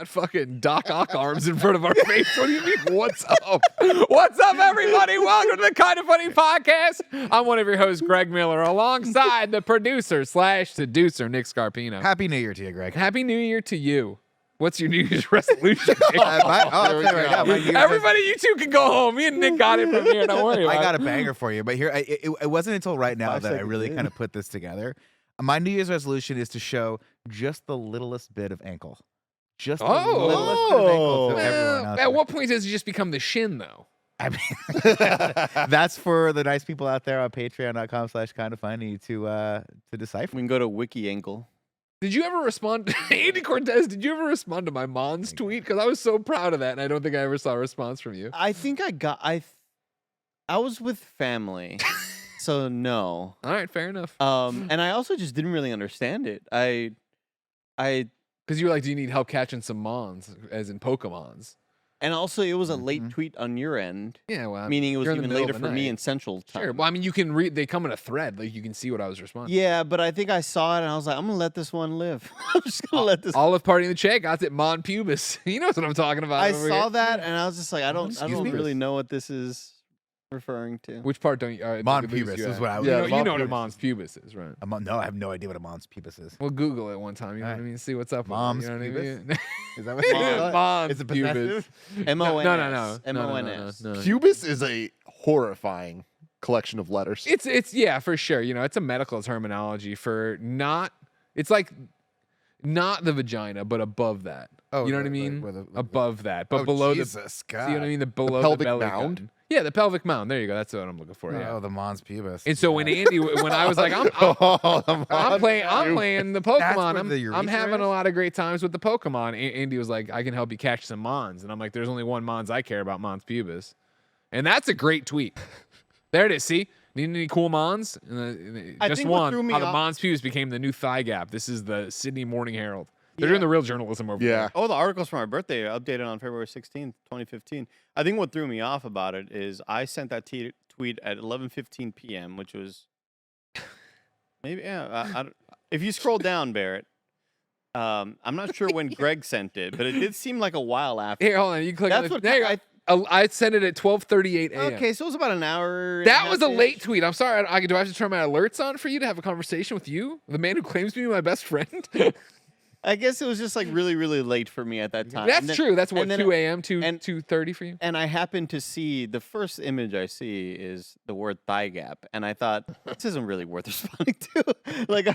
got fucking Doc Ock arms in front of our face. What do you mean, what's up? What's up, everybody? Welcome to the Kinda Funny podcast. I'm one of your hosts, Greg Miller, alongside the producer/seducer, Nick Scarpino. Happy New Year to you, Greg. Happy New Year to you. What's your New Year's resolution? Everybody, you two can go home. Me and Nick got it from here. Don't worry about I got a banger for you, but here it wasn't until right now that I really kind of put this together. My New Year's resolution is to show just the littlest bit of ankle. Just the littlest bit of ankle to everyone out there. At what point does it just become the shin, though? I mean, that's for the nice people out there on patreon.com/KindaFunny to decipher. We can go to Wiki Ankle. Did you ever respond, Andy Cortez? Did you ever respond to my Mons tweet? Because I was so proud of that, and I don't think I ever saw a response from you. I think I was with family, so no. All right, fair enough. And I also just didn't really understand it. Because you were like, do you need help catching some Mons, as in Pokemons? And also, it was a late tweet on your end. Yeah, well, meaning it was you're in the even middle later of the for me night. in Central Time. Sure. Well, I mean, you can read. They come in a thread. Like you can see what I was responding. Yeah, but I think I saw it and I was like, I'm gonna let this one live. I'm just gonna let this. Olive Party in the Chat got it. Mon Pubis. He knows what I'm talking about. I over saw here. that and I was just like, I don't me? really know what this is referring to. Which part don't you? Mon Pubis is what I was. You know what a Mons Pubis is, right? No, I have no idea what a Mons Pubis is. We'll Google it one time. You know what I mean? See what's up. Mom's with it, you know Pubis? what I mean? Is that what it's Mons Is it Pubis. possessive? M-O-N-S. No. M-O-N-S. Pubis is a horrifying collection of letters. It's yeah, for sure. You know, it's a medical terminology for not. It's like not the vagina, but above that. Oh, you know what I mean? Above that, but below Jesus, the. God. See what I mean? The below pelvic the belly mound? button. Yeah, the pelvic mound. There you go. That's what I'm looking for. Yeah. Oh, the Mons Pubis. And so when Andy, when I was like, I'm playing the Pokemon. I'm having a lot of great times with the Pokemon. Andy was like, I can help you catch some Mons, and I'm like, there's only one Mons I care about, Mons Pubis, and that's a great tweet. There it is. See, need any cool Mons? I Just think what one. threw me How the off- Mons Pubis became the new thigh gap. This is the Sydney Morning Herald. They're doing the real journalism over there. Oh, the articles from our birthday are updated on February 16th, 2015. I think what threw me off about it is I sent that tweet at 11:15 p.m., which was maybe, if you scroll down, Barrett, I'm not sure when Greg sent it, but it did seem like a while after. Here, hold on. You click That's on the, what there you go. I sent it at 12:38 a.m. Okay, so it was about an hour. and That was a half-ish. late tweet. I'm sorry. Do I have to turn my alerts on for you to have a conversation with you, the man who claims to be my best friend? I guess it was just like really, really late for me at that time. That's true. That's what, and then- 2 a.m., 2:30 for you? And I happened to see the first image I see is the word thigh gap, and I thought this isn't really worth responding to. Like,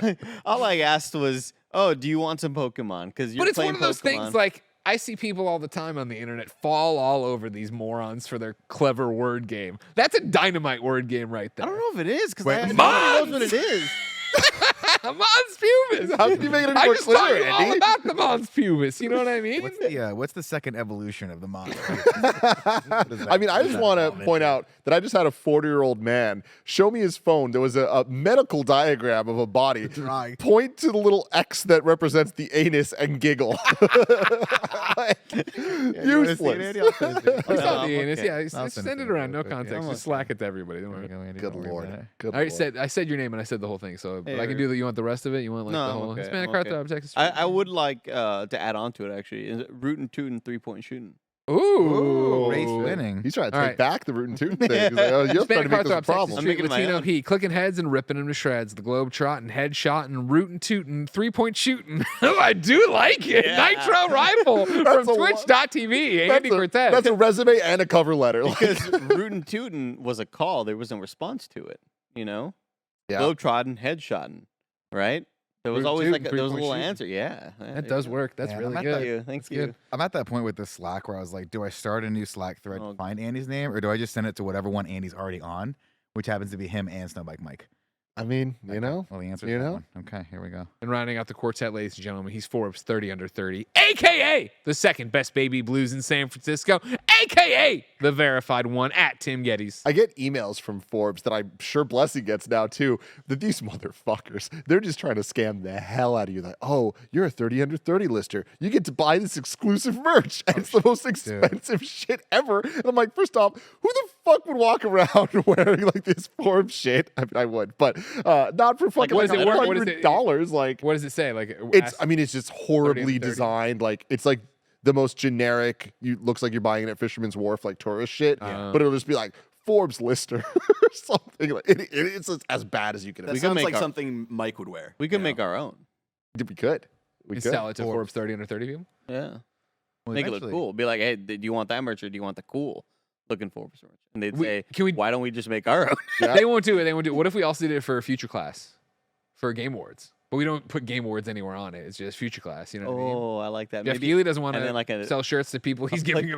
all I asked was, "Oh, do you want some Pokemon?" Because you're But it's playing one of those things, Pokemon. like, I see people all the time on the internet fall all over these morons for their clever word game. That's a dynamite word game right there. I don't know if it is because Wait, nobody Mons! knows what it is. Mons Pubis. How can you make it any I more just taught clear, you all Andy? about the Mons Pubis. You know what I mean? What's the second evolution of the Mons? I mean, I just want to point out that I just had a 40-year-old man show me his phone. There was a medical diagram of a body. Drawing. Point to the little X that represents the anus and giggle. Useless. I saw the okay. anus. Yeah, I'll just send send it it to you around. No real quick. context. Yeah, Just slack it to everybody. Don't worry. Good Lord. Good I already Lord. said your name and I said the whole thing. So but I can Hey, do that. You want the rest of it? You want like No, the I'm whole okay, Hispanic I'm Heartthrob okay. Texas? I would like to add on to it actually. Is it rootin' tootin' 3-point shooting? Ooh, Race winning. He's trying to All take right. back the rootin' tootin' thing. He's like, oh, you're Hispanic starting to make this a Heartthrob Texas problem. I'm Street making it my Latino own. Heat, clicking heads and ripping them to shreds. The globe trotting, head shotting, rootin' tootin', 3-point shooting. Oh, I do like it. Yeah. Nitro Rifle from That's a lot. Twitch.tv. Andy Cortez. That's a resume and a cover letter. Like, Because rootin' tootin' was a call. There was no response to it. You know? Yeah. Globetrotting, headshotting, right? There was Rootin' always tootin', like there was a 3-point little shooting. answer. Yeah. That does work. That's Yeah, really I'm at good. Thank you. Thank That's you. good. I'm at that point with this Slack where I was like, do I start a new Slack thread Oh. to find Andy's name, or do I just send it to whatever one Andy's already on, which happens to be him and Snowbike Mike? I mean, you know. Well, the answer You is that know? one. Okay, here we go. And rounding out the quartet, ladies and gentlemen, he's Forbes 30 under 30, a.k.a. the second best baby blues in San Francisco, a.k.a. the verified one at Tim Geddes. I get emails from Forbes that I'm sure Blessing gets now too, that these motherfuckers, they're just trying to scam the hell out of you. Like, oh, you're a 30 under 30 lister. You get to buy this exclusive merch. And it's the most expensive shit ever. And I'm like, first off, who the fuck would walk around wearing like this Forbes shit? I mean, I would, but not for fucking what like does it work? What is it- $100. Like, What does it say? Like, it's, I mean, it's just horribly 30. designed. Like, it's like the most generic. You looks like you're buying it at Fisherman's Wharf, like tourist shit. But it'll just be like Forbes lister or something. Like it's as bad as you can. That We sounds can like make our- something Mike would wear. We can make our own. We could. We And could. sell it to Forbes 30 under 30 people. Yeah. Well, Make it look eventually- cool. Be like, hey, do you want that merch or do you want the cool looking Forbes merch? And they'd We- say, can we- why don't we just make our own? Yeah. They won't do it. They won't do it. What if we also did it for Future Class, for Game Awards? But we don't put Game Awards anywhere on it. It's just Future Class. You know what I mean? Oh, I like that. Jeff Maybe Keighley doesn't want and then to like a- sell shirts to people he's giving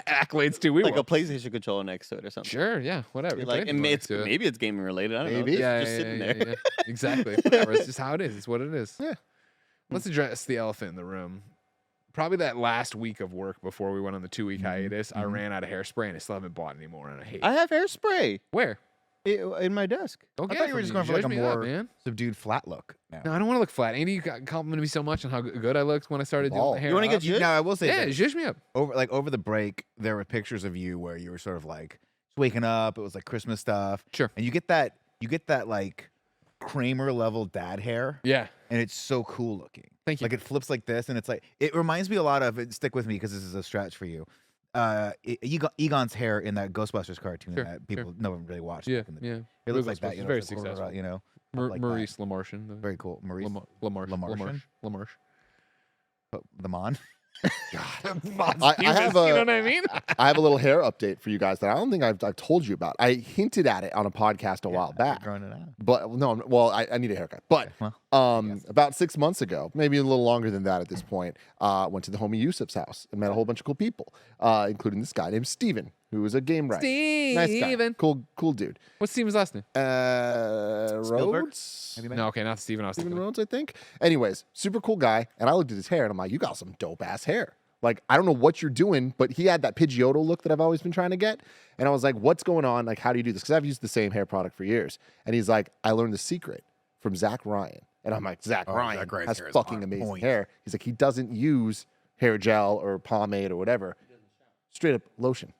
accolades to. We like will. a PlayStation controller next to it or something. Sure, yeah, whatever. Be Put like, anything and next to it. maybe it's gaming related. I don't Maybe. know. It's Yeah, just yeah, sitting yeah, there. yeah. Exactly. Whatever. It's just how it is. It's what it is. Yeah. Let's address the elephant in the room. Probably that last week of work before we went on the 2-week hiatus, I ran out of hairspray and I still haven't bought any more, and I hate it. I have hairspray Where? in my desk. Don't I get thought it you were from just me. going for like a Judge me up, more man. subdued flat look now. No, I don't want to look flat. Andy complimented me so much on how good I looked when I started doing Bald. the hair. You wanna up. get zhuzhed? Now I will say Yeah, that zhuzh me up. over the break, there were pictures of you where you were sort of like waking up. It was like Christmas stuff. Sure. And you get that like Kramer level dad hair, Yeah. and it's so cool looking. Thank you. Like it flips like this, and it's like it reminds me a lot of. Stick with me because this is a stretch for you. Egon's hair in that Ghostbusters cartoon Sure, that people no one really watched. Yeah, back in the day. yeah. It looks like Ghostbusters that. is You know, very it's like, successful. You know, like that. Maurice LaMartian. Very cool. Maurice LaMarche. the Mon. I have you know a- what I mean? I have a little hair update for you guys that I don't think I've told you about. I hinted at it on a podcast a while back. Growing it out. But no, well, I need a haircut. But Well, about 6 months ago, maybe a little longer than that at this point, went to the homie Yusuf's house and met a whole bunch of cool people, including this guy named Steven, who is a game writer. Nice guy. Steven. Cool dude. What's Steven's last name? Spielberg? Rhodes? No, okay, not Steven. I was Steven thinking. Rhodes, I think. Anyways, super cool guy. And I looked at his hair and I'm like, you got some dope ass hair. Like, I don't know what you're doing, but he had that Pidgeotto look that I've always been trying to get. And I was like, what's going on? Like, how do you do this? Because I've used the same hair product for years. And he's like, I learned the secret from Zach Ryan. And I'm like, Zach Ryan Zach Ryan's has hair is fucking on amazing point. hair. He's like, he doesn't use hair gel or pomade or whatever. Straight up lotion.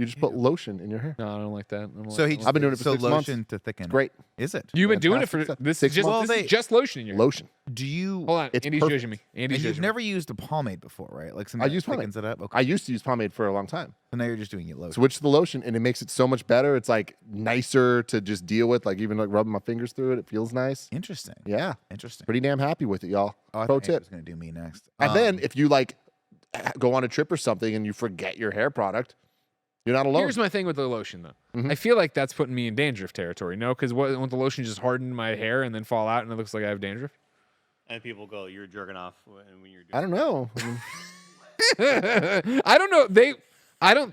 You just put lotion in your hair. No, I don't like that. I don't So like he that. I've been doing it for so 6 months. lotion to thicken. It's great. Is it? You've been doing it for Fantastic. this. 6 Just, months. this is just lotion in your hair. Lotion. Do you? Hold on, It's Andy's perfect. judging me. Andy's And you've judging me. never used a pomade before, right? Like something I that use pomade. thickens it up. Okay. I used to use pomade for a long time. So now you're just doing it lotion. Switch to the lotion and it makes it so much better. It's like nicer to just deal with. Like even like rubbing my fingers through it, it feels nice. Interesting. Yeah. Interesting. Pretty damn happy with it, y'all. Oh, I Pro thought Andy tip. was gonna do me next. And then if you like go on a trip or something and you forget your hair product, you're not alone. Here's my thing with the lotion, though. Mhm. I feel like that's putting me in dandruff territory. No, because won't the lotion just harden my hair and then fall out and it looks like I have dandruff? And people go, you're jerking off when you're doing I don't know. I don't know.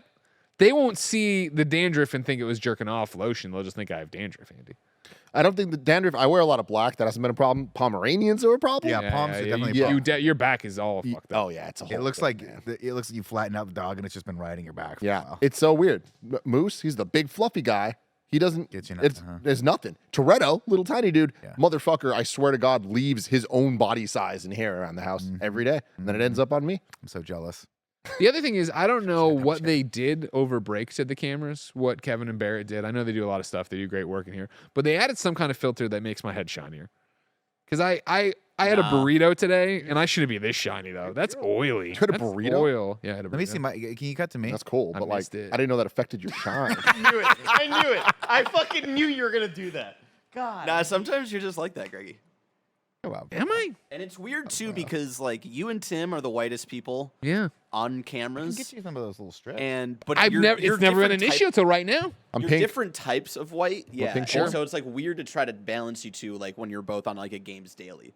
They won't see the dandruff and think it was jerking off lotion. They'll just think I have dandruff, Andy. I don't think the dandruff. I wear a lot of black. That hasn't been a problem. Pomeranians are a problem. Yeah, palms are definitely you, a problem. your back is all fucked up. Oh yeah, it's a whole. It looks thing, like man. it looks like you flatten out the dog and it's just been riding your back. For a Yeah, while. it's so weird. Moose, he's the big fluffy guy. He doesn't. Gets you It's nothing, huh? there's nothing. Toretto, little tiny dude, Yeah. motherfucker. I swear to God, leaves his own body size and hair around the house every day, and then it ends up on me. I'm so jealous. The other thing is, I don't know what they did over break to the cameras, what Kevin and Barrett did. I know they do a lot of stuff. They do great work in here. But they added some kind of filter that makes my head shinier. Because I had a burrito today, and I shouldn't be this shiny, though. That's oily. You had a That's burrito? Oil. Yeah, I had a burrito. Let me see my. Can you cut to me? That's cool, I but like missed it. I didn't know that affected your shine. I knew it. I knew it. I fucking knew you were going to do that. God. Nah, sometimes you're just like that, Greggy. Oh, wow. Am I? And it's weird too because like you and Tim are the whitest people Yeah. on I can cameras, get you some of those little strips. but I've you're, never. you're It's never been an different issue till right now. I'm You're pink. different types of white, yeah. pink And shirt. so it's like weird to try to balance you two, like when you're both on like a games daily,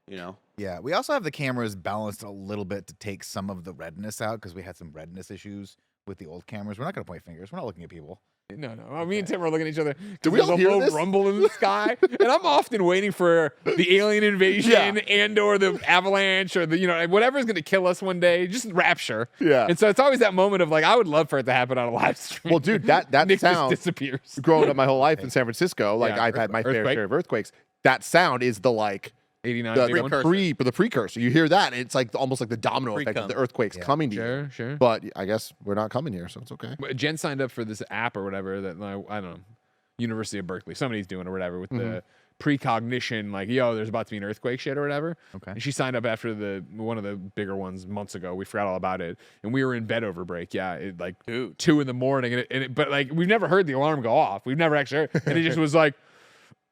you know. Yeah, we also have the cameras balanced a little bit to take some of the redness out because we had some redness issues with the old cameras. We're not going to point fingers. We're not looking at people. No. Me and Tim are looking at each other. Do we There's all a hear low this? rumble in the sky, and I'm often waiting for the alien invasion and/or the avalanche or the whatever's going to kill us one day. Just rapture. Yeah. And so it's always that moment of like, I would love for it to happen on a live stream. Well, dude, that Nick sound just disappears. growing up my whole life in San Francisco, like Yeah, I've had my fair earthquake. share of earthquakes. That sound is the like 89. the, big one. the precursor. You hear that, and it's like almost like the domino effect of the Pre-cum. earthquakes coming to you. Sure. But I guess we're not coming here, so it's okay. But Jen signed up for this app or whatever that I don't know, University of Berkeley, somebody's doing or whatever with the precognition, like, yo, there's about to be an earthquake shit or whatever. Okay. And she signed up after one of the bigger ones months ago. We forgot all about it. And we were in bed over break. Yeah. Like 2 a.m. But like, we've never heard the alarm go off. We've never actually heard. And it just was like,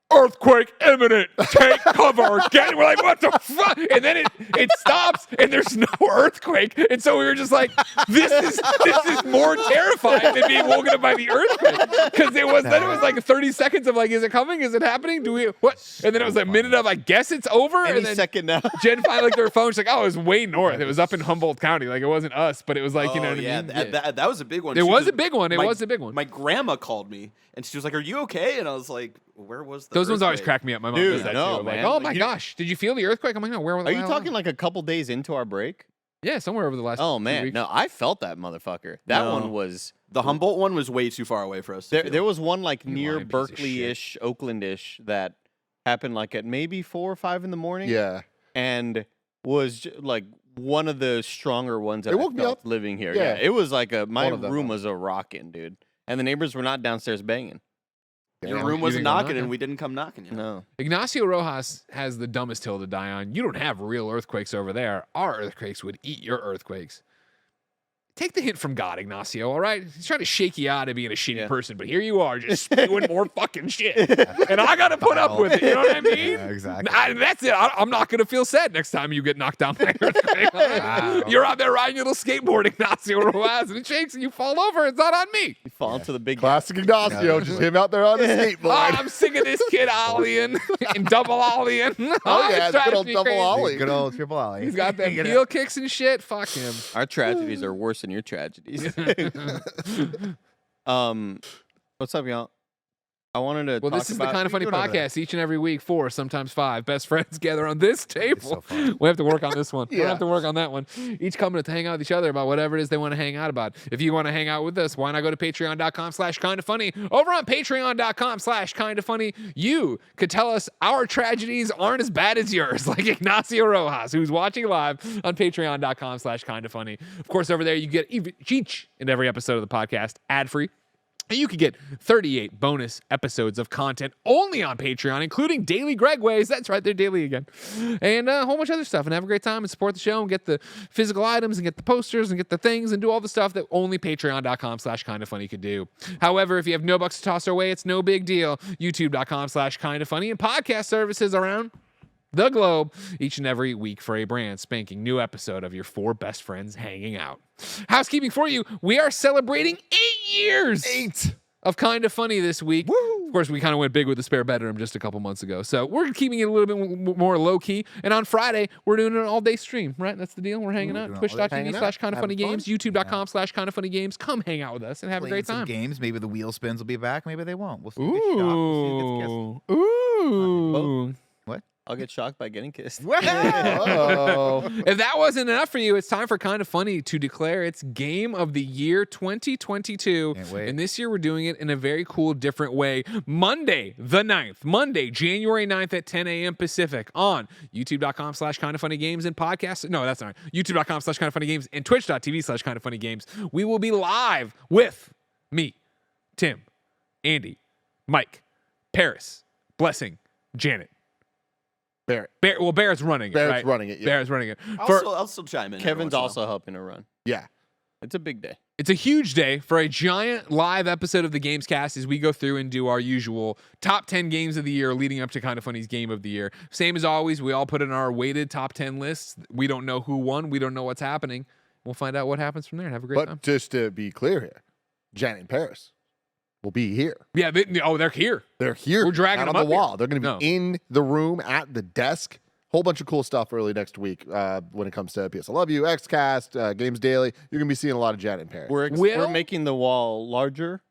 earthquake imminent, take cover, we're like, what the fuck? And then it stops and there's no earthquake. And so we were just like, this is more terrifying than being woken up by the earthquake. Because then it was like 30 seconds of like, is it coming? Is it happening? Do we what? And then it was a minute of I guess it's over. Any and then second now. Jen finally looked at her phone. She's like, oh, it was way north. It was up in Humboldt County. Like, it wasn't us, but it was like, you know what I mean? That was a big one. It too, was 'cause a big one. It was a big one. My grandma called me and she was like, "Are you okay?" And I was like, "Where was the Those ones always earthquake?" crack me up. My mom Dude, does that no, too. Like, man. oh Like, my you- gosh, did you feel the earthquake? I'm like, no, where was Are you talking like a couple days into our break? Yeah, somewhere over the last Oh 2 man, weeks. no, I felt that motherfucker. That No. one was The Humboldt one was way too far away for us. to feel. there was one like You near lying piece of Berkeley-ish, Oakland-ish that happened like at maybe 4 or 5 in the morning. Yeah. And was like one of the stronger ones that It I woke me felt up. living here. Yeah. Yeah, it was like my One of them, room though. was a rocking, dude. And the neighbors were not downstairs banging. Your Damn. room You wasn't didn't go knocking, knocking? and we didn't come knocking. You know? No. Ignacio Rojas has the dumbest hill to die on. You don't have real earthquakes over there. Our earthquakes would eat your earthquakes. Take the hint from God, Ignacio, all right? He's trying to shake you out of being a shitty Yeah. person, but here you are just spewing more fucking shit. And I got to put up with it. You know what I mean? Yeah, exactly. That's it. I'm not going to feel sad next time you get knocked down by an earthquake. Wow. You're out there riding your little skateboard, Ignacio Rojas, and it shakes and you fall over. It's not on me. You fall into the big Classic Ignacio, just him out there on the Oh, skateboard. I'm sick of this kid ollieing and double ollieing. Oh, yeah, it's it's good driving old me double crazy. ollie. Good old triple ollie. He's got them You know? heel kicks and shit. Fuck him. Our tragedies are worse than your tragedies. What's up, y'all? I wanted to Well, talk this is the about Kind of Funny doing over there? podcast. Each and every week, 4, sometimes 5 best friends gather on this table. so fun. We have to work on this one. We Yeah. have to work on that one. Each coming to hang out with each other about whatever it is they want to hang out about. If you want to hang out with us, why not go to patreon.com/kindafunny? Over on patreon.com/kindafunny, you could tell us our tragedies aren't as bad as yours, like Ignacio Rojas, who's watching live on patreon.com/kindafunny. Of course, over there, you get each and every episode of the podcast ad-free. And you could get 38 bonus episodes of content only on Patreon, including daily Gregways. That's right, they're daily again. And a whole bunch of other stuff. And have a great time and support the show and get the physical items and get the posters and get the things and do all the stuff that only patreon.com/kindafunny could do. However, if you have no bucks to toss our way, it's no big deal. YouTube.com/kindafunny and podcast services around the globe each and every week for a brand spanking new episode of your 4 best friends hanging out. Housekeeping for you, we are celebrating 8 years of Kind of Funny this week. Of course, we kind of went big with the spare bedroom just a couple months ago. So we're keeping it a little bit more low key. And on Friday, we're doing an all day stream, right? That's the deal. We're hanging out. doing all day hanging out, Twitch.tv/kindoffunnygames, YouTube.com/kindoffunnygames. Come hang out with us and have a Playing great some time. games. Maybe the wheel spins will be back. Maybe they won't. We'll see. We'll see who gets kissed. Ooh. I'll get shocked by getting kissed. Oh. If that wasn't enough for you, it's time for Kind of Funny to declare its Game of the Year 2022. Can't wait. And this year we're doing it in a very cool, different way. Monday, January 9th at 10 a.m. Pacific on youtube.com/kindoffunnygames and podcast. No, that's not right. youtube.com/kindoffunnygames and twitch.tv/kindoffunnygames. We will be live with me, Tim, Andy, Mike, Paris, Blessing, Janet. Barrett. Bear's running it. Barrett's right? running it, yeah. Bear's running it. I'll still chime in. every Kevin's once in a while. also helping to run. Yeah. It's a big day. It's a huge day for a giant live episode of the Gamescast as we go through and do our usual top 10 games of the year leading up to Kind of Funny's Game of the Year. Same as always, we all put in our weighted top 10 lists. We don't know who won. We don't know what's happening. We'll find out what happens from there and have a great But time. just to be clear here, Janet and Paris will be here. Yeah, they're here. They're here. We're dragging out them on up the here. wall. They're going to be No. in the room at the desk. Whole bunch of cool stuff early next week when it comes to PS I Love You, XCast, Games Daily. You're going to be seeing a lot of Janet and Paris. We're Will? making the wall larger.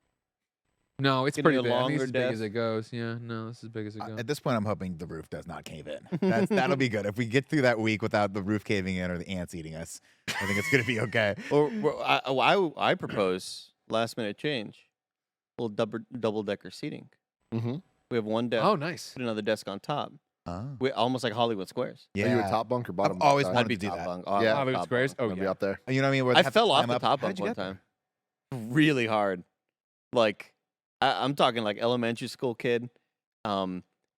No, it's Getting pretty a big. I think it's longer as big desk. as it goes. Yeah, no, it's as big as it goes. At this point, I'm hoping the roof does not cave in. That'll be good. If we get through that week without the roof caving in or the ants eating us, I think it's going to be okay. Or I propose last minute change. A little double decker seating. Mm-hmm. We have one desk. Oh, nice. Put another desk on top. Oh. We almost like Hollywood Squares. Are you a top bunk or bottom I've bunk always guy? wanted I'd be to do top that. bunk. Yeah. top Hollywood Squares? bunk. Oh, Gonna yeah. be up there. You know what I mean? Where I have to fell off climb the up. top How bunk did you one get there? time. Really hard. Like I'm talking like elementary school kid.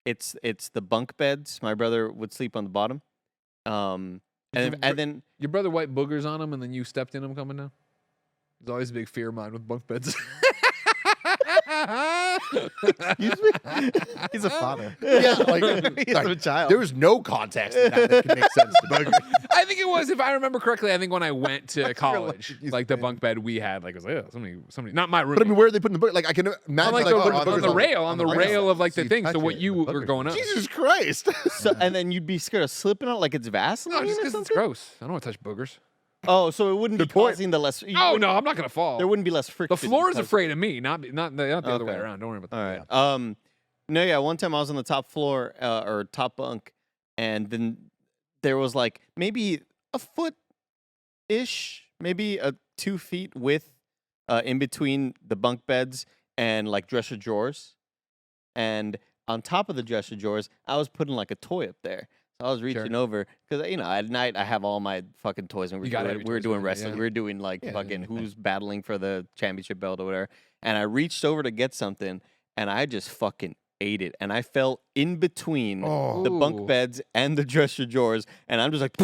it's the bunk beds. My brother would sleep on the bottom. And then your brother white boogers on him, and then you stepped in him coming down. There's always a big fear of mine with bunk beds. Excuse me? He's a father. Yeah, He's a child. There was no context in that can make sense to me. I think it was, if I remember correctly, I think when I went to college, like the bunk bed we had, like it was like, oh, somebody, not my room. But I mean, where are they putting the book? Like I can imagine on, like, on the rail, on the rail of like So the you thing. touch So what it, you the were boogers. going up. Jesus Christ. so, and then you'd be scared of slipping out like it's Vaseline No, just or because it's something? gross. I don't want to touch boogers. Oh, so it wouldn't be Good point. causing the less. Oh no, I'm not gonna fall. There wouldn't be less friction. The floor is because- afraid of me, not the other way Okay. around. Don't worry about that. All right. No, yeah. One time I was on the top floor or top bunk, and then there was like maybe a foot ish, maybe 2 feet width in between the bunk beds and like dresser drawers, and on top of the dresser drawers, I was putting like a toy up there. So I was reaching over because at night I have all my fucking toys, and we were doing wrestling. We were doing like fucking who's battling for the championship belt or whatever. And I reached over to get something, and I just fucking ate it, and I fell in between the Ooh. bunk beds and the dresser drawers, and I'm just like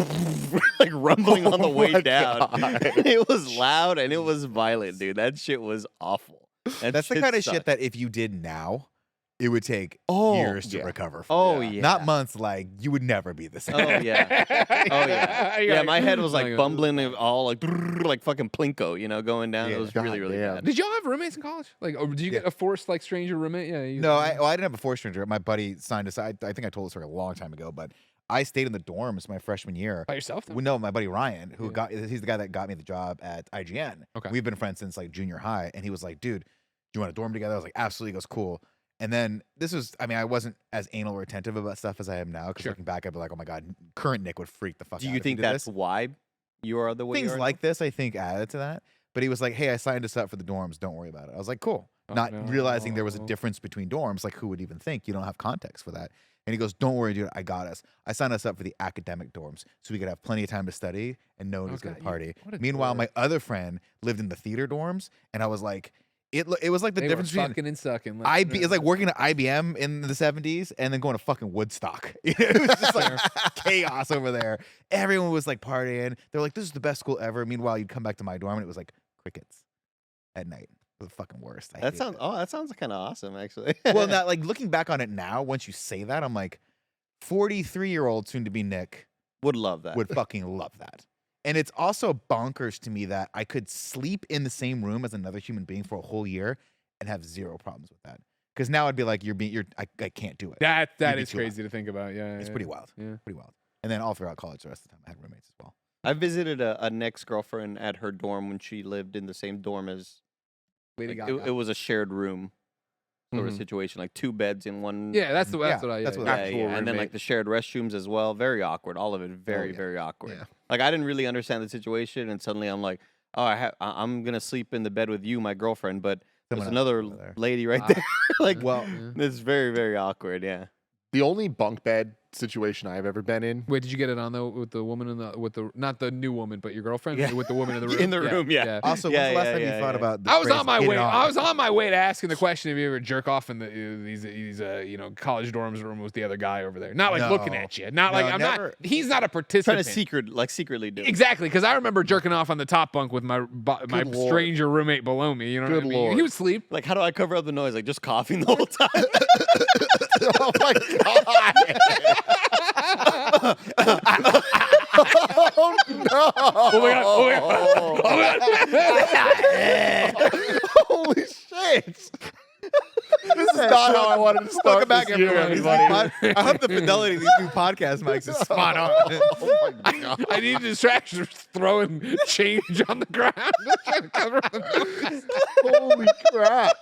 like rumbling on the way my down. God. It was loud and it was violent, dude. That shit was awful. That's the kind of shit sucked. that if you did now, it would take Oh, years to yeah. recover from. Oh yeah. Not months, like you would never be the same. Oh yeah. Oh yeah. You're Yeah, my head was like like, bumbling all like fucking plinko, going down. Yeah. It was really, really Goddamn. bad. Did y'all have roommates in college? Like, or did you get a forced like stranger roommate? Yeah. You, No, I didn't have a force stranger. My buddy signed us. I think I told this story a long time ago, but I stayed in the dorms my freshman year. by yourself. Then? No, my buddy Ryan, who Yeah. he's the guy that got me the job at IGN. Okay. We've been friends since like junior high, and he was like, "Dude, do you want to dorm together?" I was like, "Absolutely." He goes, "Cool." And then I wasn't as anal or attentive about stuff as I am now. Because Sure. looking back, I'd be like, "Oh my god, current Nick would freak the fuck Do out." you if he think did that's this. why you are the way you Things are? like this? I think added to that. But he was like, "Hey, I signed us up for the dorms. Don't worry about it." I was like, "Cool." Oh, Not realizing there was a no. difference between dorms. Like, who would even think? You don't have context for that. And he goes, "Don't worry, dude. I got us. I signed us up for the academic dorms so we could have plenty of time to study and no one was going God, to party." what a Meanwhile, dork. my other friend lived in the theater dorms, and I was like, it was like the They difference were between fucking and sucking. it's like working at IBM in the 70s and then going to fucking Woodstock. It was just like chaos over there. Everyone was like partying. They're like, "This is the best school ever." Meanwhile, you'd come back to my dorm and it was like crickets at night. It was the fucking worst. I That hate sounds. Oh, that sounds kind of awesome, actually. Well, not like looking back on it now, once you say that, I'm like, 43-year-old soon to be Nick would love that. would fucking love that. And it's also bonkers to me that I could sleep in the same room as another human being for a whole year and have zero problems with that. Because now I'd be like, I can't do it. that You'd be is too crazy to think about. Yeah, It's yeah. pretty wild. Yeah. Pretty wild. And then all throughout college, the rest of the time, I had roommates as well. I visited a Nick's girlfriend at her dorm when she lived in the same dorm as. Lady Like, Gaga. it was a shared room sort Mhm. of situation, like 2 beds in one. Yeah, that's what I. that's Yeah, what yeah. actual And then roommate. like the shared restrooms as well. Very awkward. All of it very, yeah. very awkward. Yeah. Like I didn't really understand the situation, and suddenly I'm like, oh, I'm gonna sleep in the bed with you, my girlfriend, but Someone there's else another over there. lady right there. Like, Well, Yeah. it's very, very awkward. Yeah. The only bunk bed situation I've ever been in. Wait, did you get it on though with the woman with the not the new woman, but your girlfriend Yeah. with the woman in the room? In the room, yeah. also, Yeah, when's the last yeah, time you yeah, thought yeah. about the I was phrase, on my "Get way. it on"? I was on my way to asking the question if you ever jerk off in these college dorms room with the other guy over there. Not like looking No. at you. Not No, like I'm never. not. He's not a Trying participant. to secretly do it. Exactly, because I remember jerking off on the top bunk with my Good Lord. stranger roommate below me. You know Good what I mean? Lord. He would sleep. Like, how do I cover up the noise? Like, just coughing the whole time. Oh my god! Oh no! Oh my god! Oh my god! Holy shit! This is not how I wanted to start Welcome back, this year, everyone. everybody. I hope the fidelity of these new podcast mics is spot on. Oh my god! I need distractions throwing change on the ground. Trying to cover up the noise. Holy crap!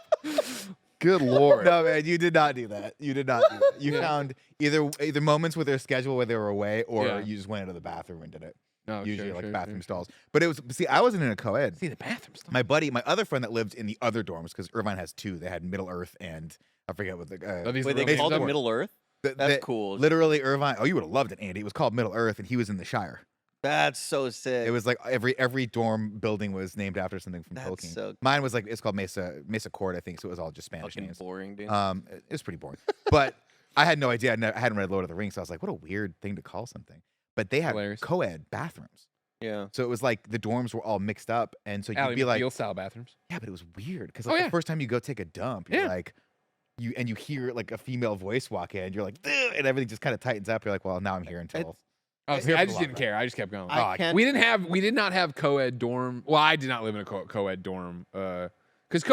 Good lord! No, man, you did not do that. You did not do that. You found either moments with their schedule where they were away, or Yeah. you just went into the bathroom and did it. No, Usually, sure, like sure, bathroom sure. stalls. But it was I wasn't in a co-ed. See the bathroom stuff. My other friend that lived in the other dorms, because Irvine has 2. They had Middle Earth and I forget what the. Are these Wait, the they roommates called it though? Middle Earth? That's cool. Literally, Irvine. Oh, you would have loved it, Andy. It was called Middle Earth, and he was in the Shire. That's so sick. It was like every dorm building was named after something from That's Tolkien. so Mine was like it's called Mesa Court, I think. So it was all just Spanish fucking names. boring, dude. It was pretty boring, but I had no idea. I hadn't read Lord of the Rings, so I was like, what a weird thing to call something. But they had Hilarious. co-ed bathrooms. Yeah. So it was like the dorms were all mixed up. And so you'd be like, style bathrooms. yeah, but it was weird. Because Oh, yeah. the first time you go take a dump, you're Yeah. like, you hear like a female voice walk in, you're like, "Ugh," and everything just kind of tightens up. You're like, well, now I'm here until. I was here for I the just long didn't run. care. I just kept going. I can't- We did not have co-ed dorm. Well, I did not live in a co-ed dorm. Because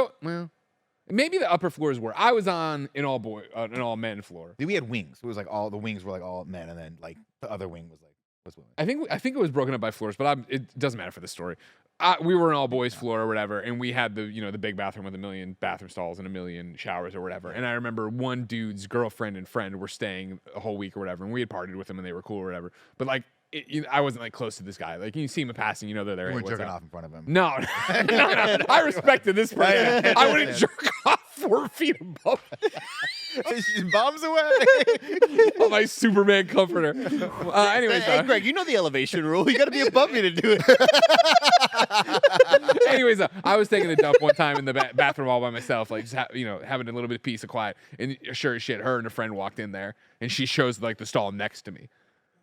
maybe the upper floors were. I was on an all men floor. We had wings. It was like all the wings were like all men, and then like the other wing was women. I think it was broken up by floors, but it doesn't matter for the story. We were an all boys floor or whatever, and we had the big bathroom with 1 million bathroom stalls and 1 million showers or whatever. And I remember one dude's girlfriend and friend were staying a whole week or whatever, and we had partied with them and they were cool or whatever. But like, I wasn't like close to this guy. Like you see him in passing, they're there. You Hey, weren't what's jerking up? off in front of him. No, no. I respected this person. I wouldn't jerk off 4 feet above Bombs away. on my Superman comforter. Anyways, Hey, Greg, you know the elevation rule. You got to be above me to do it. Anyways, I was taking a dump one time in the bathroom all by myself, like just having a little bit of peace and quiet. And sure as shit, her and a friend walked in there, and she shows like the stall next to me,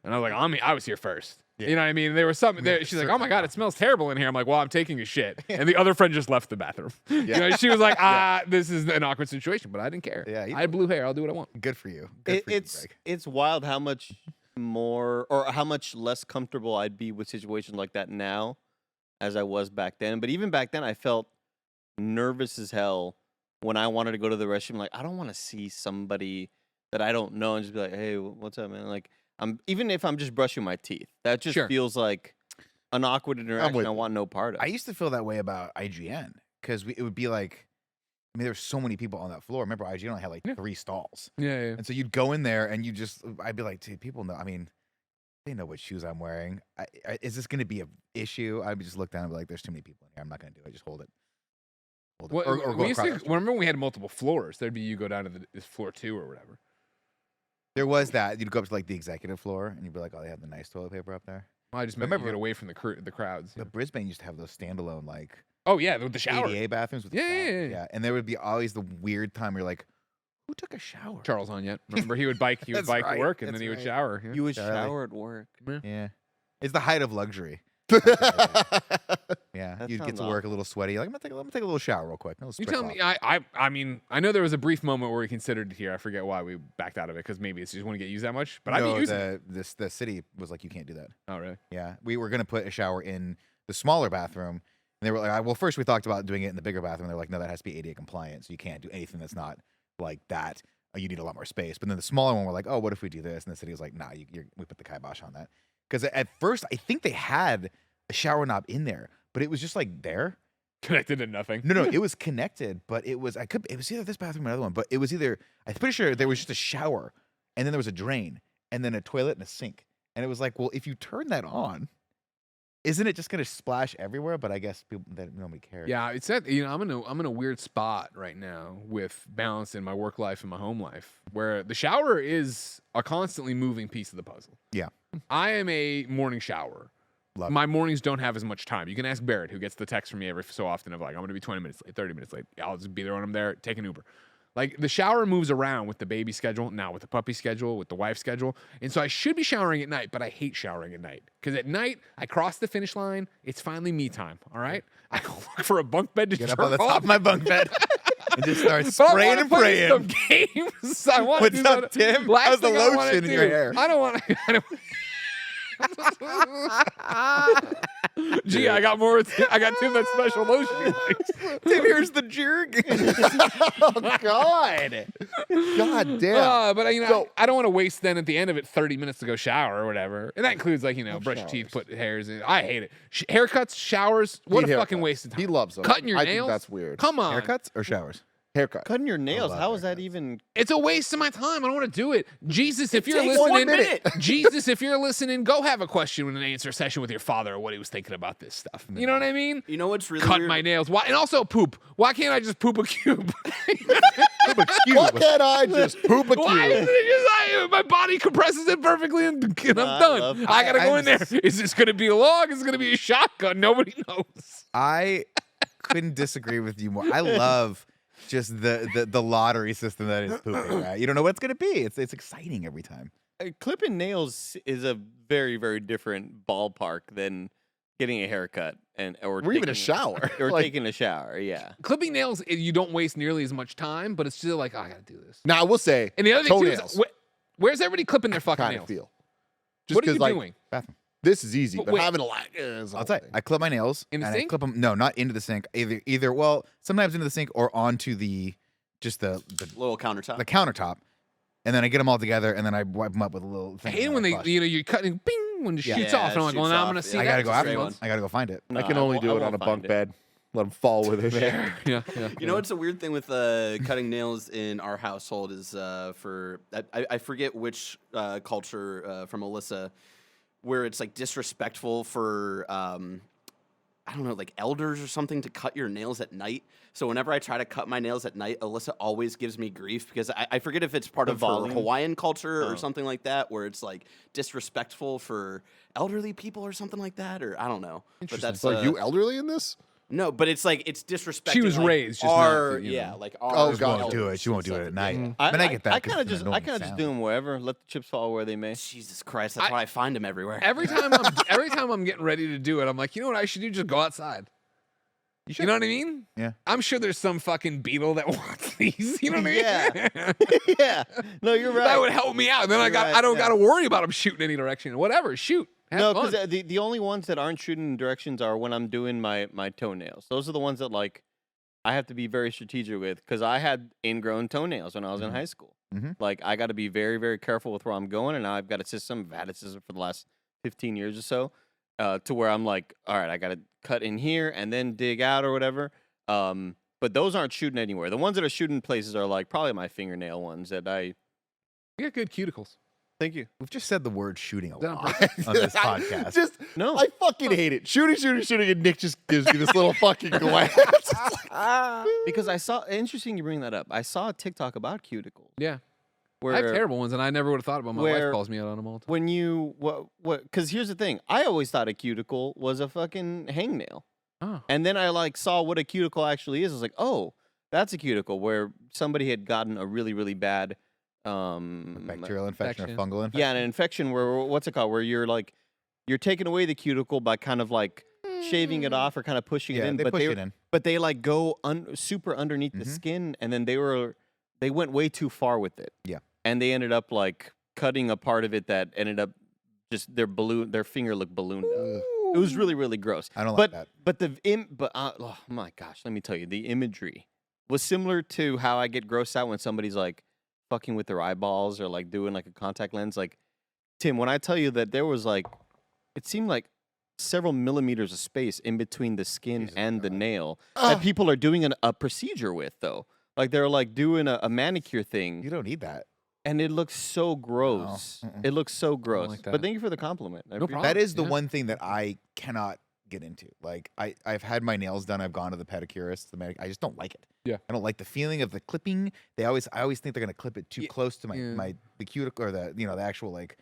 and I was like, I was here first. You know what I mean? There was something there. She's like, "Oh my god, it smells terrible in here." I'm like, "Well, I'm taking a shit," and the other friend just left the bathroom. She was like, "This is an awkward situation," but I didn't care. Yeah, I had blue hair. I'll do what I want. Good for you. Good for you, Greg. It's wild how much more or how much less comfortable I'd be with situations like that now as I was back then. But even back then, I felt nervous as hell when I wanted to go to the restroom. Like, I don't want to see somebody that I don't know and just be like, "Hey, what's up, man?" Like, even if I'm just brushing my teeth, that just Sure. feels like an awkward interaction with I you. want no part of. I used to feel that way about IGN because it would be like, I mean, there were so many people on that floor. Remember, IGN only had like 3 stalls, Yeah. and so you'd go in there and I'd be like, dude, people know. I mean, they know what shoes I'm wearing. Is this going to be an issue? I would just look down and be like, there's too many people in here. I'm not going to do it. Just hold it. Well, Or go we used across to, the remember when we had multiple floors? There'd be you go down to this floor 2 or whatever. There was that. You'd go up to like the executive floor and you'd be like, oh, they have the nice toilet paper up there. Well, I just Remember- remember get away from the crowds. But Brisbane used to have those standalone like Oh yeah, with the shower. ADA bathrooms with the Yeah, shower. yeah. And there would be always the weird time where you're like, who took a shower? Charles on yet? Remember he would bike. He would That's bike right, to work and that's then he would right. shower. Yeah. You would Charlie. shower at work. Yeah. It's the height of luxury. Yeah. That You'd get sounds to work a little sweady. Like, I'm gonna take a little shower real quick. You tell me. I mean, I know there was a brief moment where we considered it here. I forget why we backed out of it because maybe it's just want to get used that much. But I'd be using it. the city was like, you can't do that. Oh really? Yeah. We were gonna put a shower in the smaller bathroom. And they were like, well, first we talked about doing it in the bigger bathroom. They're like, no, that has to be ADA compliant. So you can't do anything that's not like that. You need a lot more space. But then the smaller one, we're like, oh, what if we do this? And the city was like, nah, we put the kibosh on that. Because at first, I think they had a shower knob in there, but it was just like there. Connected to nothing. No, it was connected, but it was either this bathroom or another one, but it was either, I'm pretty sure there was just a shower and then there was a drain and then a toilet and a sink. And it was like, well, if you turn that on, isn't it just going to splash everywhere? But I guess nobody cares. Yeah, it's that I'm in a weird spot right now with balancing my work life and my home life, where the shower is a constantly moving piece of the puzzle. Yeah. I am a morning shower. Love My mornings don't have as much time. You can ask Barrett, who gets the text from me every so often of like, I'm going to be 20 minutes late, 30 minutes late. I'll just be there when I'm there. Take an Uber. Like the shower moves around with the baby schedule, now with the puppy schedule, with the wife schedule. And so I should be showering at night, but I hate showering at night. Because at night, I cross the finish line. It's finally me time, all right? I go look for a bunk bed to Get jerk up on the top off. of my bunk bed and just start But I spraying wanna and play praying. some games. I want What's up, Tim? Last How's the thing I wanna lotion in your do- hair? I don't want to. Gee, I got Tim that special lotion. he likes. Tim, here's the jerk. Oh God. God damn. But So- I don't want to waste then at the end of it 30 minutes to go shower or whatever, and that includes like brush your teeth, showers. put hairs in. I hate it. Haircuts, showers. What Hate a fucking haircuts. waste of time. He loves them. Cutting your I nails. think that's weird. Come on. Haircuts or showers? Haircut. Cutting your nails. love How is that haircuts. even? It's a waste of my time. I don't want to do it. Jesus, if you're takes 1 listening, minute. Jesus, if you're listening, go have a question and answer session with your father or what he was thinking about this stuff. You know what I mean? You know what's really Cut weird? my nails. Why? And also poop. Why can't I just poop a cube? Why can't I just poop a Why is cube? it just my body compresses it perfectly and I'm done? love- I gotta go I'm in there. Is this gonna be a log? Is it gonna be a shotgun? Nobody knows. I couldn't disagree with you more. I love just the lottery system that is pooping. Right? You don't know what it's gonna be. It's exciting every time. Clipping nails is a very, very different ballpark than getting a haircut or even a shower. or Like- taking a shower. Yeah. Clipping nails, you don't waste nearly as much time, but it's still like, oh, I gotta do this. Now I will say, And the other thing too is, toenails. where's everybody clipping their fucking Kind nails? of feel. What are you 'cause, like, doing? Bathroom. This is easy, But but wait. having a lot is. I'll tell you, I clip my nails In the and sink? I clip them. No, not into the sink. Either. Well, sometimes into the sink or onto the Little countertop. countertop, and then I get them all together, and then I wipe them up with a little I thing. hate it and when I they, flush. you're cutting, bing, when it Yeah. shoots Yeah, off, and I'm it like, well, shoots now I'm off, gonna see yeah. I that. gotta go That's a after great once. one. I gotta go find it. I No, can only won't- do it won't on a find bunk it. bed. Let them fall with it. Yeah. You know what's a weird thing with cutting nails in our household is I forget which culture from Alyssa where it's like disrespectful for I don't know, like elders or something to cut your nails at night. So whenever I try to cut my nails at night, Alyssa always gives me grief because I forget if it's part The of her volume? Hawaiian culture Oh. or something like that, where it's like disrespectful for elderly people or something like that, or I don't know. But that's So are you elderly in this? no, but it's like it's disrespecting. She was like, raised just not our to, you yeah, know. like our. Oh, She God. won't elders do it. She and won't do stuff it like at that. night. I, I mean, I get that. I 'cause kind of it's an just annoying sound. do them wherever. Let the chips fall where they may. Jesus Christ, that's why I find him everywhere. Every time I'm getting ready to do it, I'm like, you know what I should do? Just go outside. You know what I mean? Yeah. I'm sure there's some fucking beetle that wants these. You know what I mean? Yeah. Yeah. No, you're right. That would help me out. Then I You're right, don't yeah. got to worry about them shooting any direction. Whatever, shoot. Have No, fun. because the only ones that aren't shooting directions are when I'm doing my toenails. Those are the ones that like I have to be very strategic with because I had ingrown toenails when I was in high school. Mhm. Like I got to be very, very careful with where I'm going, and now I've got a system. I've had a system for the last 15 years or so, to where I'm like, all right, I got to cut in here and then dig out or whatever. But those aren't shooting anywhere. The ones that are shooting places are like probably my fingernail ones that I. You got good cuticles. Thank you. We've just said the word shooting a That on lot on this podcast. Just No. I fucking hate it. Shooting, and Nick just gives me this little fucking glance. Because I saw interesting you bring that up. I saw a TikTok about cuticles. Yeah. Where I have terrible ones, and I never would have thought about them. My wife where- calls me out on them all the time. when you what because here's the thing, I always thought a cuticle was a fucking hangnail, Oh. and then I like saw what a cuticle actually is. I was like, oh, that's a cuticle where somebody had gotten a really, really bad Bacterial infection or infection. fungal infection. yeah, an infection where what's it called, where you're taking away the cuticle by kind of like shaving it off or kind of pushing it Yeah, in, they but push it in. but they like go super underneath the Mhm. skin, and then they went way too far with it. Yeah. And they ended up like cutting a part of it that ended up just their finger looked ballooned up. Ugh. It was really, really gross. I don't but like that. but oh my gosh, let me tell you, the imagery was similar to how I get grossed out when somebody's like fucking with their eyeballs or like doing like a contact lens. Like Tim, when I tell you that there was like, it seemed like several millimeters of space in between the skin Jesus and the Christ. nail Ugh. that people are doing a procedure with though. Like they're like doing a manicure thing, You don't need that. and it looks so gross. Mm-mm. It looks so gross. like But that. thank you for the compliment. I No appreciate problem. That is the yeah. one thing that I cannot get into. Like I've had my nails done. I've gone to the pedicurist, I just don't like it. Yeah. I don't like the feeling of the clipping. I always think they're gonna clip it too Yeah, close to yeah. the cuticle or the actual like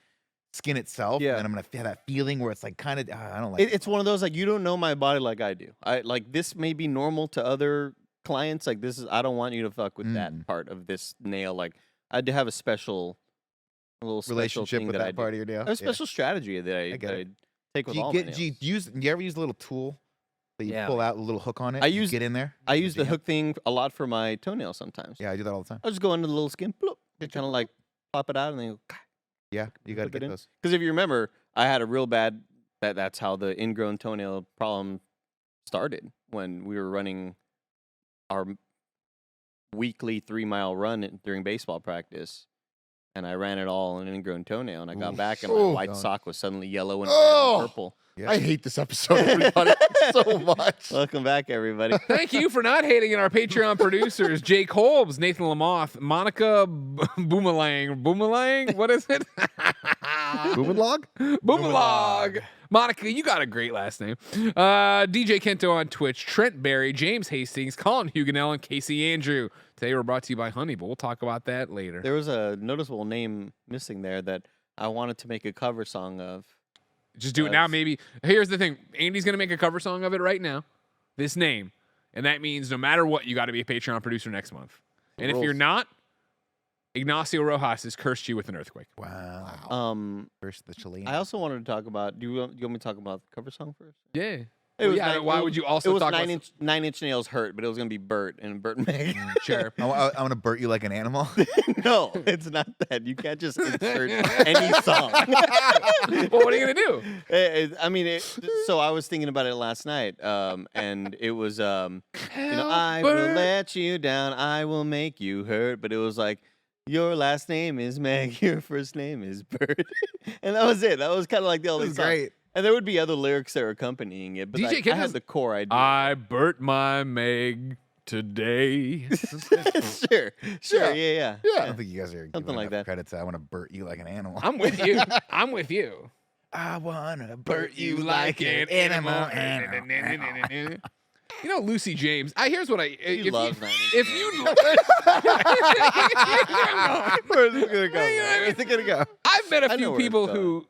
skin itself. Yeah. And I'm gonna feel that feeling where it's like kind of I don't like It's one of those like you don't know my body like I do. I like this may be normal to other clients. Like this is I don't want you to fuck with that part of this nail. Like I do have a little special relationship thing with that I that do. part of your nail. I have a special strategy that I get it. take with Do you all get my do you nails. ever use a little tool that you Yeah. pull out a little hook on it? I and you use- get in there. I with use your the hand? hook thing a lot for my toenails sometimes. Yeah, I do that all the time. I'll just go into the little skin, bloop, kind of like pop it out, and then go, Yeah, you gotta Clip it get in. those. because if you remember, I had a real bad. That's how the ingrown toenail problem started when we were running our weekly 3-mile run during baseball practice, and I ran it all on an ingrown toenail, and I got Oof. back, and my Oof. white Don't. sock was suddenly yellow and, Oh. red and purple. Yeah. I hate this episode, everybody, so much. Welcome back, everybody. Thank you for not hating in our Patreon producers, Jake Holmes, Nathan Lamoth, Monica Boomerang. What is it? Boomerlog? Boomalog. Monica, you got a great last name. DJ Kento on Twitch, Trent Berry, James Hastings, Colin Huguenel, and Casey Andrew. Today we're brought to you by Honey, but we'll talk about that later. There was a noticeable name missing there that I wanted to make a cover song of. Just do it now, maybe. Here's the thing. Andy's going to make a cover song of it right now. This name. And that means no matter what, you got to be a Patreon producer next month. And if you're not, Ignacio Rojas has cursed you with an earthquake. Wow. First the Chilean. I also wanted to talk about. Do you want me to talk about the cover song first? Yeah. It Why would you also it was talk Nine Inch Nails Hurt, but it was gonna be Bert and Bert and Meg. Sure. I want to Burt you like an animal. No, it's not that. You can't just insert any song. Well, what are you gonna do? So I was thinking about it last night, and it was, I will let you down, I will make you hurt, but it was like, your last name is Meg, your first name is Bert, and that was it. That was kind of like the only song. Great. And there would be other lyrics that were accompanying it, but DJ I had the core idea. I Burt my Meg today. Sure, yeah. I don't think you guys are Something giving like enough that. credit to I want to Burt you like an animal. I'm with you. I'm with you. I want to Burt you like an animal. You know, Lucy James. Here's what I. She loves 9 Inch If Nails. you. Where's it gonna go? You know what I mean? Where's it gonna go? I've met a I know few where it's people going. who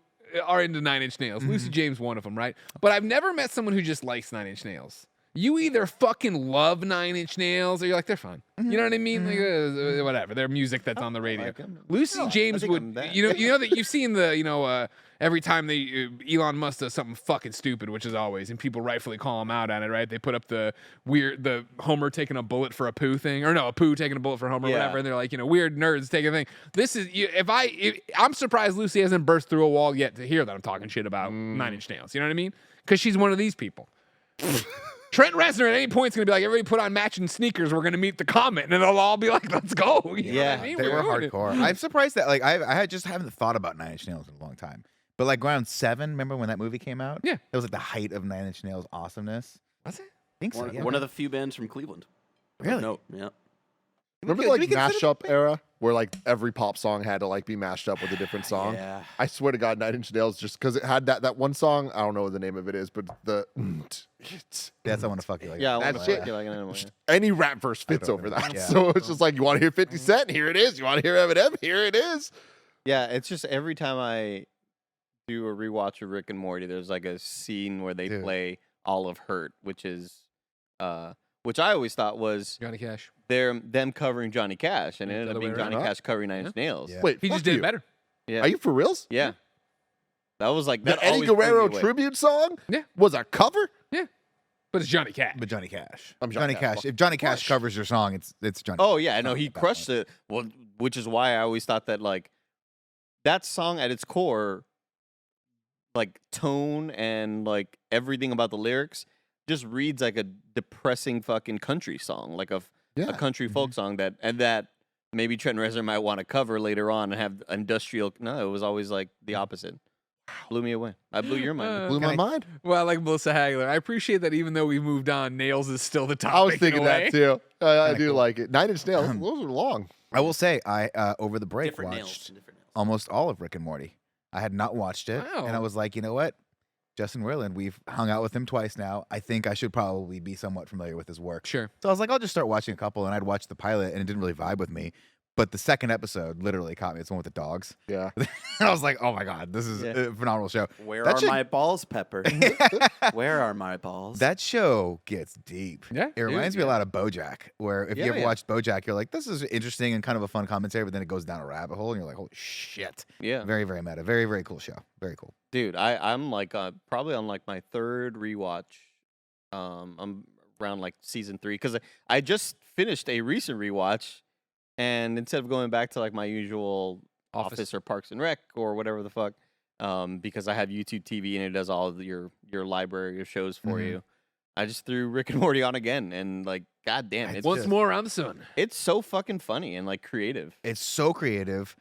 are into 9 Inch Nails. Lucy James, one of them, right? But I've never met someone who just likes 9 Inch Nails. You either fucking love 9 Inch Nails or you're like, they're fine. You know what I mean? Like, whatever. Their music that's on the radio. like 'em. Lucy No, I James think would, I'm that. you know that you've seen the, every time Elon Musk does something fucking stupid, which is always, and people rightfully call him out on it, right? They put up the Homer taking a bullet for a poo thing, or no, a poo taking a bullet for Homer, or Yeah. whatever. And they're like, weird nerds taking a thing. This is, I'm surprised Lucy hasn't burst through a wall yet to hear that I'm talking shit about 9 Inch Nails. You know what I mean? Because she's one of these people. Trent Reznor at any point is going to be like, everybody put on matching sneakers. We're going to meet the comment. And they'll all be like, let's go. You know what I mean? They were doing it. hardcore. I'm surprised that I just haven't thought about 9 Inch Nails in a long time. But like around 7, remember when that movie came out? Yeah. It was like the height of 9 Inch Nails awesomeness. Was it? I think so. Yeah. One of the few bands from Cleveland. Really? No, yeah. Remember Do like we consider mashup era where like every pop song had to like be mashed up with a different song? Yeah. I swear to God, 9 Inch Nails just because it had that one song. I don't know what the name of it is, but That's I want to fuck you like Yeah, I that. want That to shit. fuck you like an animal. Yeah. any rap verse fits don't over know. that. Yeah. So it's just like you want to hear 50 Cent, here it is. You want to hear Eminem, here it is. Yeah, it's just every time I do a rewatch of Rick and Morty, there's like a scene where they Dude. play All of Hurt, which I always thought was Johnny Cash. them covering Johnny Cash, and it ended Other up way being Johnny around. Cash covering Nine Inch Nails. Yeah. Wait, He fuck just did you. it better. Yeah, Are you for reals? yeah. That was like The that Eddie always blew me Guerrero away. tribute song Yeah. was a cover? But it's Johnny Cash. But Johnny Cash. I'm Johnny Johnny Cash. Cash. If Johnny Cash covers your song, it's Johnny. Oh yeah, I know Cash he at that crushed point. it. Well, which is why I always thought that like that song at its core, like tone and like everything about the lyrics, just reads like a depressing fucking country song, like a country folk song that maybe Trent Reznor might want to cover later on and have industrial. No, it was always like the opposite. Blew me away. I blew your mind. Blew Can my I- mind. Well, I like Melissa Hagler. I appreciate that even though we moved on, Nails is still the topic. I was in thinking a that way. too. I Kinda do cool. like it. 9 Inch Nails, those are long. I will say, I over the break Different nails. watched Different nails. almost all of Rick and Morty. I had not watched it, and I Wow. was like, you know what? Justin Werland, we've hung out with him twice now. I think I should probably be somewhat familiar with his work. Sure. So I was like, I'll just start watching a couple, and I'd watched the pilot, and it didn't really vibe with me. But the second episode literally caught me. It's the one with the dogs. Yeah. And I was like, oh my God, this is Yeah. a phenomenal show. Where That are should- my balls, Pepper? Where are my balls? That show gets deep. Yeah, It reminds me a lot of BoJack, where if you Yeah, ever yeah. watched BoJack, you're like, this is interesting and kind of a fun commentary, but then it goes down a rabbit hole, and you're like, holy shit. Yeah, Very, very meta. Very, very cool show. Very cool. dude, I'm like probably on like my third rewatch. I'm around like season 3 because I just finished a recent rewatch, and instead of going back to like my usual Office or Parks and Rec or whatever the fuck, because I have YouTube TV and it does all of your library of shows for Mhm. you. I just threw Rick and Morty on again, and like, goddamn, It's it's Once just- more around the sun. it's so fucking funny and like creative. It's so creative.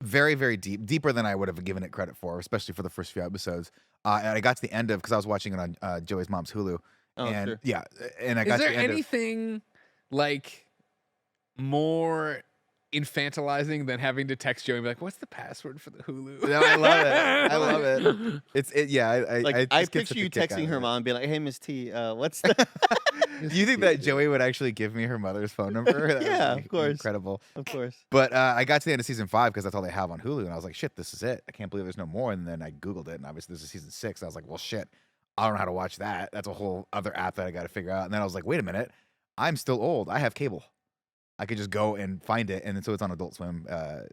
Very, very deep. Deeper than I would have given it credit for, especially for the first few episodes. And I got to the end of, because I was watching it on Joey's mom's Hulu. Oh, and sure. yeah, and I Is got there to the end of, anything like more infantilizing than having to text Joey and be like, "What's the password for the Hulu?" No, I love it. I love it. It's yeah. Like I I just get picture such a you kick out texting of her it. mom and be like, "Hey, Miss T, what's the?" Do you think that Joey would actually give me her mother's phone number? That would Yeah, be of course. Incredible. Of course. But I got to the end of season 5 because that's all they have on Hulu, and I was like, shit, this is it. I can't believe there's no more. And then I Googled it, and obviously this is season 6. I was like, well, shit. I don't know how to watch that. That's a whole other app that I got to figure out. And then I was like, wait a minute, I'm still old. I have cable. I could just go and find it, and then so it's on Adult Swim,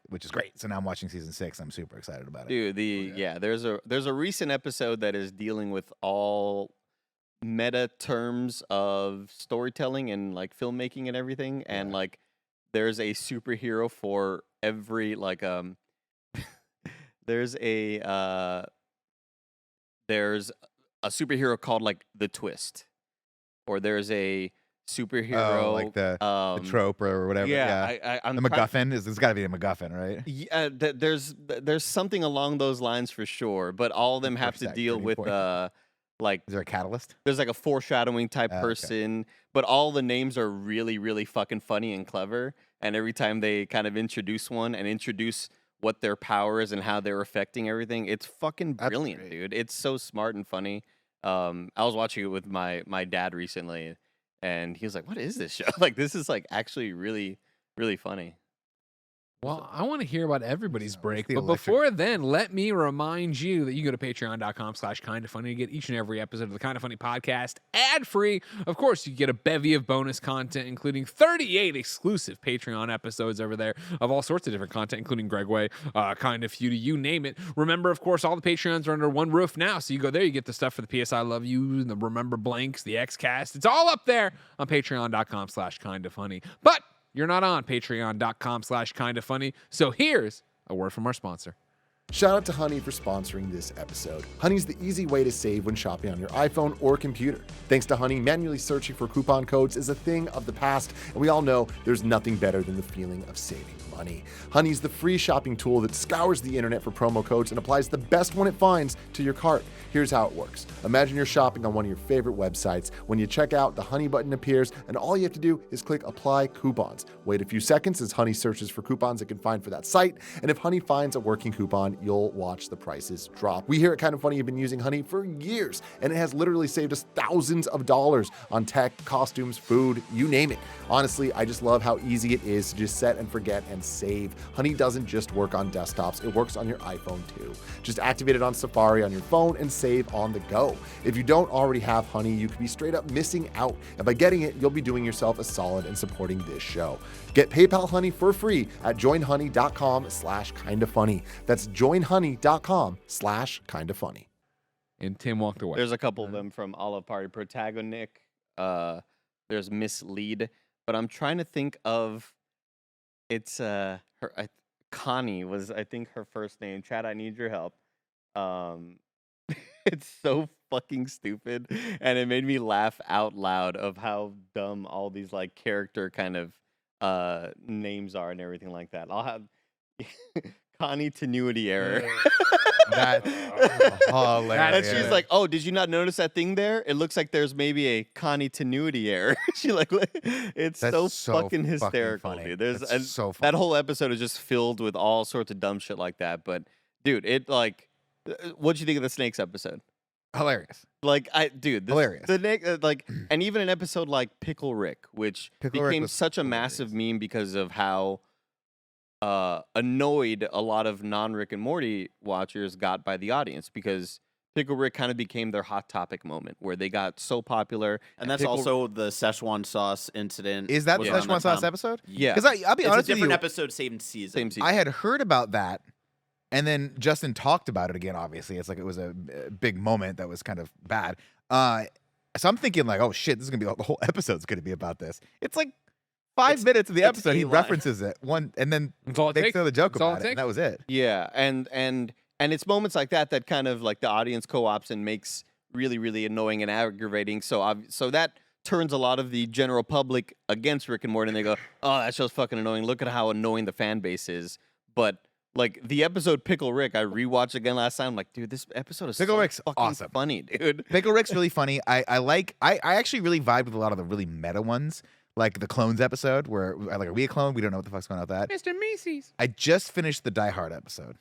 which is great. So now I'm watching season 6. I'm super excited about it. Dude, there's a recent episode that is dealing with all meta terms of storytelling and like filmmaking and everything, and like there's a superhero for every like there's a superhero called like the Twist, or there's a superhero like the trope or whatever. I'm the MacGuffin it's got to be a MacGuffin, right? Yeah, there's something along those lines for sure, but all of them have to deal with like, is there a catalyst? There's like a foreshadowing type person, but all the names are really, really fucking funny and clever. And every time they kind of introduce one and introduce what their power is and how they're affecting everything, it's fucking brilliant, dude. It's so smart and funny. I was watching it with my dad recently, and he was like, "What is this show? Like, this is like actually really, really funny." Well, I want to hear about everybody's break, the but electric- before then, let me remind you that you go to patreon.com/KindaFunny to get each and every episode of the Kinda Funny podcast ad-free. Of course, you get a bevy of bonus content, including 38 exclusive Patreon episodes over there of all sorts of different content, including Gregway, Kinda Feudy, you name it. Remember, of course, all the Patreons are under one roof now, so you go there, you get the stuff for the PS I Love You, the Remember Blanks, the Xcast. It's all up there on patreon.com/KindaFunny. But you're not on patreon.com/KindaFunny. So here's a word from our sponsor. Shout out to Honey for sponsoring this episode. Honey's the easy way to save when shopping on your iPhone or computer. Thanks to Honey, manually searching for coupon codes is a thing of the past, and we all know there's nothing better than the feeling of saving money. Honey's the free shopping tool that scours the internet for promo codes and applies the best one it finds to your cart. Here's how it works. Imagine you're shopping on one of your favorite websites. When you check out, the Honey button appears, and all you have to do is click Apply Coupons. Wait a few seconds as Honey searches for coupons it can find for that site, and if Honey finds a working coupon, you'll watch the prices drop. We here at Kinda Funny have been using Honey for years, and it has literally saved us thousands of dollars on tech, costumes, food, you name it. Honestly, I just love how easy it is to just set and forget and save. Honey doesn't just work on desktops, it works on your iPhone too. Just activate it on Safari on your phone and save on the go. If you don't already have Honey, you could be straight up missing out, and by getting it, you'll be doing yourself a solid and supporting this show. Get PayPal Honey for free at joinhoney.com/kindafunny. That's joinhoney.com/kindafunny. And Tim walked away. There's a couple of them from Olive Party. Protagonic. There's Mislead, but I'm trying to think of. It's Connie was I think her first name. Chad, I need your help. It's so fucking stupid, and it made me laugh out loud of how dumb all these like character kind of names are and everything like that. I'll have Connie Tenuity Error. That's hilarious. And she's like, "Oh, did you not notice that thing there? It looks like there's maybe a Connie Tenuity error." She like, it's That's so fucking hysterical, funny. dude. There's That's so funny. that whole episode is just filled with all sorts of dumb shit like that. But dude, it like, what'd you think of the Snakes episode? Hilarious. Like, Hilarious. Like, and even an episode like Pickle Rick, which Pickle Rick became was such a hilarious. massive meme because of how annoyed a lot of non-Rick and Morty watchers got by the audience, because Pickle Rick kind of became their hot topic moment where they got so popular. And that's also the Szechuan sauce incident. Is that the was around Szechuan sauce time. episode? Yeah. Because I'll be It's a honest with different you, episode, same season. Same season. I had heard about that, and then Justin talked about it again. Obviously, it's like it was a big moment that was kind of bad. So I'm thinking like, oh shit, this is gonna be the whole episode's gonna be about this. It's like 5 minutes of the it's episode, he a line. references it one, and then That's all it makes takes. another joke That's all about it it, and that was it. Yeah, and it's moments like that that kind of like the audience co-ops and makes really, really annoying and aggravating. So that turns a lot of the general public against Rick and Morty, and they go, "Oh, that show's fucking annoying. Look at how annoying the fan base is." But like the episode Pickle Rick, I rewatched again last time. I'm like, dude, this episode is Pickle so Rick's fucking awesome. funny, dude. Pickle Rick's really funny. I actually really vibe with a lot of the really meta ones, like the Clones episode where like, are we a clone? We don't know what the fuck's going on with that. Mr. Macy's. I just finished the Die Hard episode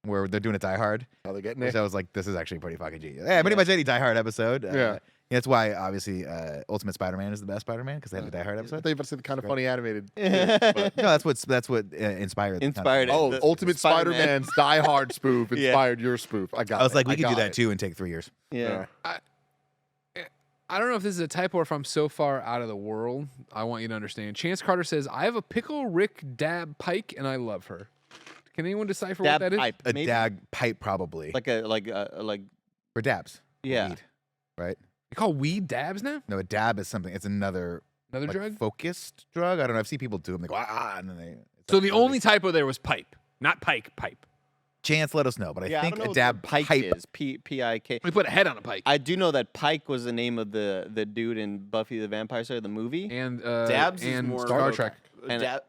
where they're doing a Die Hard. How they getting Which it? I was like, this is actually pretty fucking genius. Yeah, pretty much any Die Hard episode. Yeah. That's why, obviously, Ultimate Spider-Man is the best Spider-Man, because they have the Die Hard I episode. thought you were about to say the kind of funny animated. No, that's what inspired. Inspired it. Oh, The Ultimate Spider-Man. Spider-Man's Die Hard spoof Yeah. inspired your spoof. I got it. I was like, we could do got that it. too and take 3 years. Yeah. I don't know if this is a typo or if I'm so far out of the world. I want you to understand. Chance Carter says, I have a Pickle Rick Dab Pike and I love her. Can anyone decipher Dab what that is? pipe, A maybe? dag pipe, probably. like For dabs. yeah. Weed, right? You call weed dabs now? No, a dab is something. It's another Another like, drug? focused drug. I don't know. I've seen people do them. They go, and then they. it's So like the really- only typo there was pipe, not pike, pipe. Chance, let us know. But I Yeah, think I don't know a what dab the pike pipe. is. P-I-K. We put a head on a pike. I do know that Pike was the name of the dude in Buffy the Vampire Slayer, the movie. And Dabs and is more Star focused- Trek. And-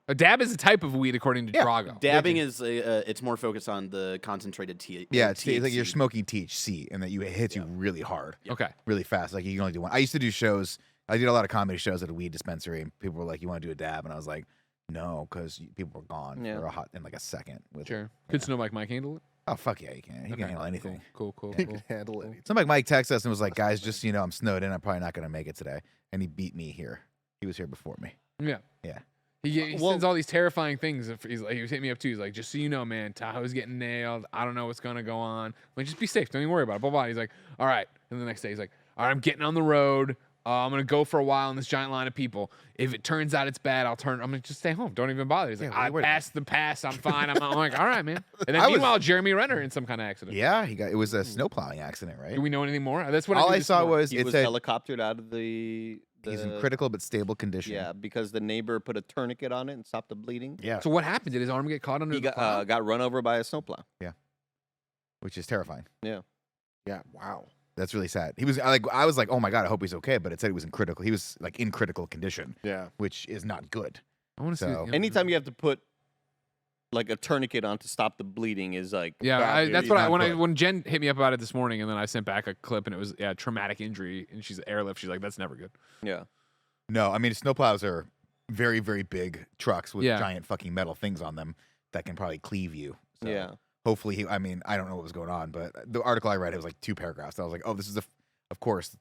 A dab is a type of weed according to Yeah. Drago. Dabbing is it's more focused on the concentrated Yeah, it's like you're THC. smoking THC, and that you it hits you really hard, Okay. really fast. Like you can only do one. I used to do shows. I did a lot of comedy shows at a weed dispensary, and people were like, "You want to do a dab?" And I was like, "No," because people were gone Yeah. for in like a second. With Sure. Good to know Mike might handle it. Oh fuck yeah, you can. He can handle anything. Cool, cool, He cool. can handle it. Somebody Mike texted us and was like, "Guys, just so you know, I'm snowed in. I'm probably not gonna make it today." And he beat me here. He was here before me. Yeah. Yeah. He Well- sends all these terrifying things. He was hitting me up too. He's like, just so you know, man, Tahoe's getting nailed. I don't know what's gonna go on. I'm like, just be safe. Don't even worry about it. Blah blah. He's like, all right. And the next day, he's like, all right, I'm getting on the road. I'm gonna go for a while in this giant line of people. If it turns out it's bad, I'm gonna just stay home. Don't even bother. He's like, Yeah, what are I you worried about? passed the pass. I'm fine. I'm like, all right, man. And then I was- meanwhile, Jeremy Renner in some kind of accident. Yeah, it was a snow plowing accident, right? Do we know anything more? That's what All I, I did this saw morning. was He it was said helicoptered out of the he's in critical but stable condition. Yeah, because the neighbor put a tourniquet on it and stopped the bleeding. Yeah, So what happened? Did his arm get caught under He the plow? got run over by a snowplow. which is terrifying. Yeah. Wow. That's really sad. He was I was like, oh my god, I hope he's okay. But it said he was in critical. He was like in critical condition, Yeah. which is not good. I want to So- see. Anytime you have to put like a tourniquet on to stop the bleeding is like Yeah, bad that's news. what not good. when Jen hit me up about it this morning, and then I sent back a clip, and it was traumatic injury, and she's airlift. She's like, that's never good. Yeah. No, I mean snowplows are very, very big trucks with Yeah. giant fucking metal things on them that can probably cleave you. So Yeah. hopefully, I mean, I don't know what was going on, but the article I read, it was like 2 paragraphs. I was like, oh, this is of course.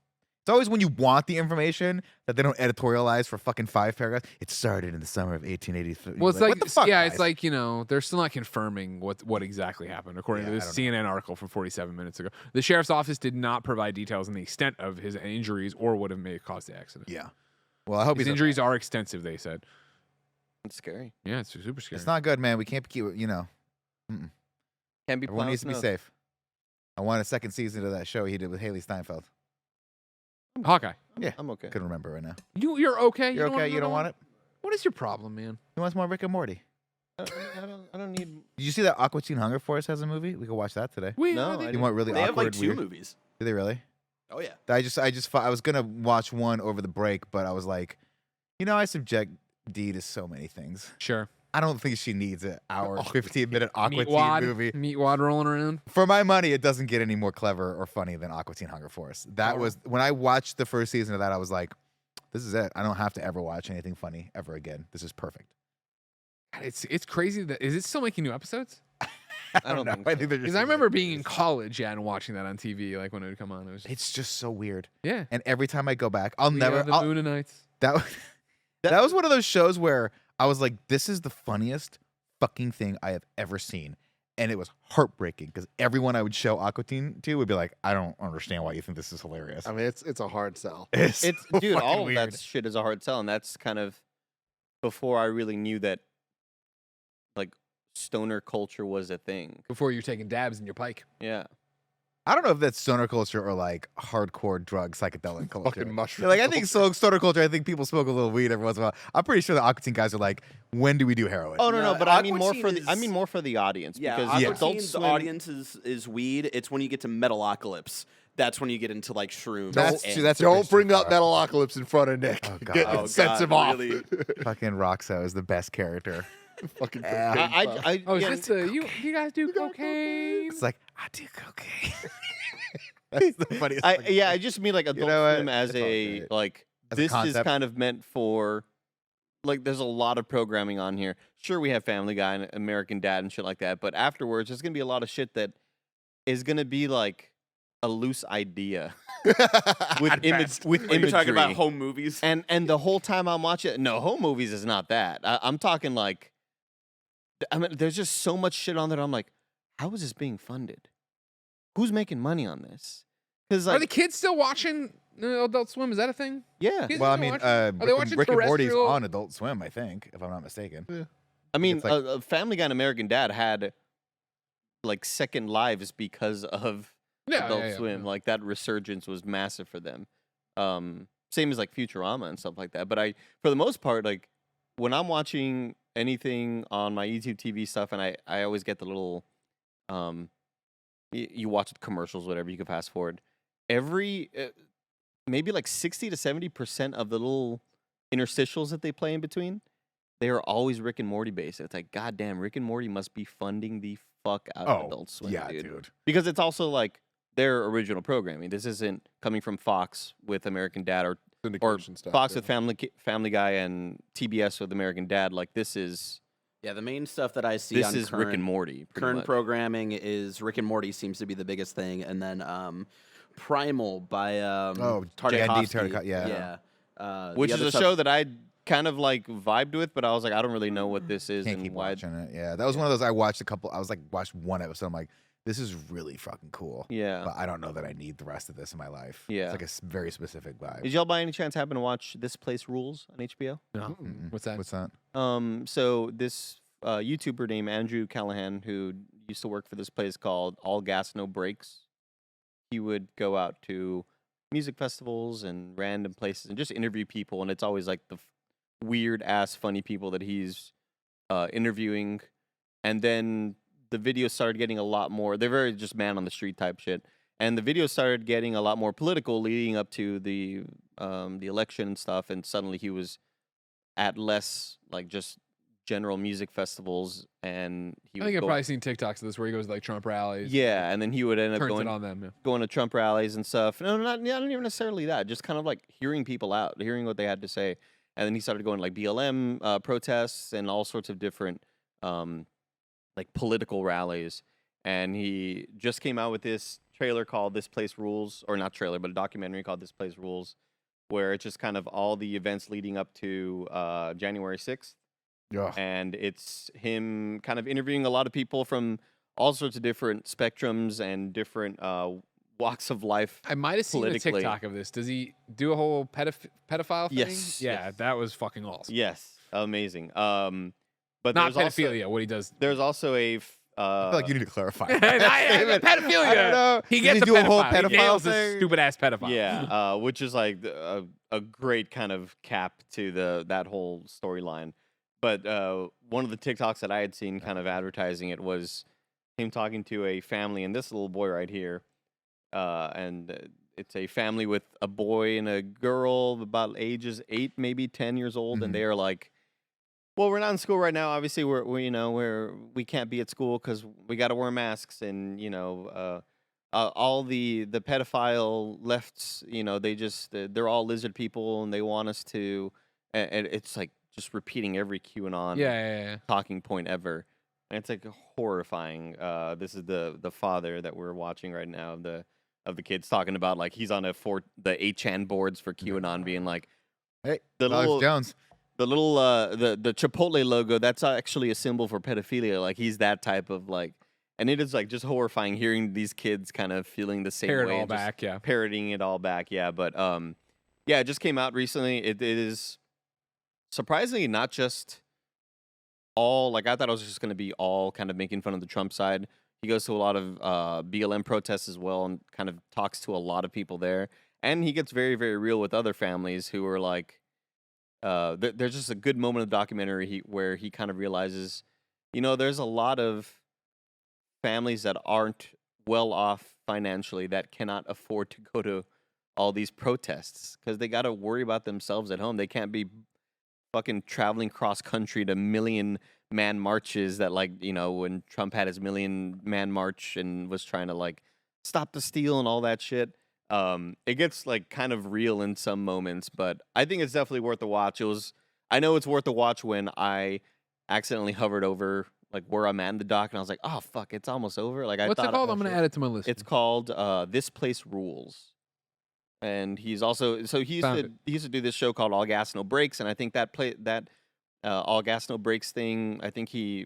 It's always when you want the information that they don't editorialize for fucking 5 paragraphs. It started in the summer of 1883. Well, it's What like, the fuck, yeah, guys? it's like, they're still not confirming what exactly happened, according to Yeah, this I don't CNN article from 47 minutes ago. The sheriff's office did not provide details on the extent of his injuries or what may have caused the accident. Yeah. Well, I hope His he's injuries are extensive, they said. It's scary. Yeah, it's super scary. It's not good, man. We can't keep, Can't be everyone needs to be snow. safe. I want a second season of that show he did with Haley Steinfeld. Hawkeye, Yeah. I'm okay. Couldn't remember right now. you're okay. You're okay? You don't want it? it? What is your problem, man? He wants more Rick and Morty. I don't need Did you see that Aqua Teen Hunger Force has a movie? We could watch that today. No, I You didn't. want really They have awkward, like 2 weird? movies. Do they really? Oh yeah. I was gonna watch one over the break, but I was like, I subject Dee to so many things. Sure. I don't think she needs an hour, 15-minute Aqua Teen Meatwad, movie. Meatwad rolling around. For my money, it doesn't get any more clever or funny than Aqua Teen Hunger Force. That was when I watched the first season of that. I was like, this is it. I don't have to ever watch anything funny ever again. This is perfect. God, it's crazy that is it still making new episodes? I don't know. think I so. think they're just Because I remember being in college, and watching that on TV, like when it would come on. It was It's just so weird. yeah. And every time I go back, I'll We never. are the I'll- Moonanites. that that was one of those shows where I was like, this is the funniest fucking thing I have ever seen. And it was heartbreaking because everyone I would show Aqua Teen to would be like, I don't understand why you think this is hilarious. I mean, it's a hard sell. It's so dude, fucking all of weird. that shit is a hard sell, and that's kind of before I really knew that like stoner culture was a thing. Before you're taking dabs in your pike. Yeah. I don't know if that's stoner culture or like hardcore drug psychedelic culture. Fucking mushroom. Yeah, like I think stoner culture. I think people smoke a little weed every once in a while. I'm pretty sure the Aqua Teen guys are like, when do we do heroin? Oh no, No, no, but I mean Aqua more Teen for the I is- mean more for the audience Yeah, because Aqua Adult Teen's Swim audience is weed. It's when you get to Metalocalypse. That's when you get into like shrooms. That's and- true. That's a Don't bridge bring too up far. Metalocalypse in front of Nick. Oh, God. Get, Oh, it sets God, him off. really? Fucking Roxo is the best character. Fucking I Oh, is yeah, this you guys do cocaine? It's like I do cocaine. That's the funniest. fucking I just mean like Adult know what? Swim as It's all a good. like As a this is concept. kind of meant for like there's a lot of programming on here. Sure, we have Family Guy and American Dad and shit like that, but afterwards there's gonna be a lot of shit that is gonna be like a loose idea with image with You're imagery. talking about home movies. and the whole time I'm watching, no, home movies is not that. I'm talking like, I mean, there's just so much shit on there. I'm like, how is this being funded? Who's making money on this? Because Are like, the kids still watching Adult Swim? Is that a thing? Yeah. Kids Well, I are mean, watching- are they watching Rick and Morty's terrestrial- on Adult Swim, I think, if I'm not mistaken. I mean, It's like- Family Guy and American Dad had like second lives because of Adult Swim. Like that resurgence was massive for them. Same as like Futurama and stuff like that. But for the most part, like when I'm watching anything on my YouTube TV stuff, and I always get the little, you watch the commercials, whatever, you can fast forward. Maybe like 60 to 70% of the little interstitials that they play in between, they are always Rick and Morty based. It's like, goddamn, Rick and Morty must be funding the fuck out of Adult Swim, yeah, dude. Because it's also like their original programming. This isn't coming from Fox with American Dad or Syndication stuff, Fox yeah. with Family Guy and TBS with American Dad. Like this is Yeah, the main stuff that I see on Rick and Morty. pretty current much. programming is Rick and Morty seems to be the biggest thing, and then Primal by Tartakovsky. yeah. Which the is other a stuff- show that I kind of like vibed with, but I was like, I don't really know what this is Can't and keep why. watching it. Yeah, that was one of those I watched watched one episode. I'm like, this is really fucking cool. Yeah. But I don't know that I need the rest of this in my life. Yeah. It's like a very specific vibe. Did y'all by any chance happen to watch This Place Rules on HBO? No. What's that? What's that? So this YouTuber named Andrew Callahan, who used to work for this place called All Gas No Breaks, he would go out to music festivals and random places and just interview people, and it's always like the weird ass funny people that he's interviewing, and then the videos started getting a lot more. They're very just man on the street type shit, and the videos started getting a lot more political leading up to the election and stuff, and suddenly he was at less like just general music festivals, and he I would think I've go- probably seen TikToks of this where he goes to like Trump rallies. yeah, and then he would end up Turns going it on them. Yeah. going to Trump rallies and stuff. No, not even necessarily that. Just kind of like hearing people out, hearing what they had to say. And then he started going to like BLM protests and all sorts of different like political rallies. And he just came out with this trailer called This Place Rules, or not trailer, but a documentary called This Place Rules, where it's just kind of all the events leading up to January 6th. Yeah. And it's him kind of interviewing a lot of people from all sorts of different spectrums and different walks of life. I might have seen a Politically. TikTok of this. Does he do a whole pedophile thing? Yes, Yeah, yes. that was fucking awesome. Yes, amazing. But Not there's also, pedophilia, what he does. there's also a I feel like you need to clarify. Pedophilia. I don't know. He Does gets he a do a whole pedophile. He pedophile nails this thing? stupid ass pedophile. yeah, which is like a great kind of cap to that whole storyline. But one of the TikToks that I had seen kind of advertising it was him talking to a family and this little boy right here. And it's a family with a boy and a girl about ages 8, maybe 10 years old. Mhm. And they're like, well, we're not in school right now. Obviously, we can't be at school because we got to wear masks. And, all the pedophile lefts, they're all lizard people and they want us to, and it's like just repeating every QAnon Yeah. talking point ever. And it's like horrifying. This is the father that we're watching right now of the kids talking about like he's on the 8chan boards for QAnon being like, Hey, the Alex little Jones. the little the Chipotle logo, that's actually a symbol for pedophilia. Like he's that type of like, and it is like just horrifying hearing these kids kind of feeling the same Parrot way, all and just back, yeah. parroting it all back. Yeah, but yeah, it just came out recently. It is surprisingly not just all like I thought it was just going to be all kind of making fun of the Trump side. He goes to a lot of BLM protests as well and kind of talks to a lot of people there. And he gets very, very real with other families who are like, there's just a good moment of the documentary where he kind of realizes, there's a lot of families that aren't well off financially that cannot afford to go to all these protests because they got to worry about themselves at home. They can't be fucking traveling cross country to million-man marches that when Trump had his million-man march and was trying to like stop the steal and all that shit. It gets like kind of real in some moments, but I think it's definitely worth the watch. I know it's worth the watch when I accidentally hovered over like where I'm at in the doc and I was like, oh fuck, it's almost over. Like What's it called? I'm gonna add it to my list. It's called This Place Rules. And he's also he used to do this show called All Gas No Breaks, and I think that All Gas No Breaks thing, I think he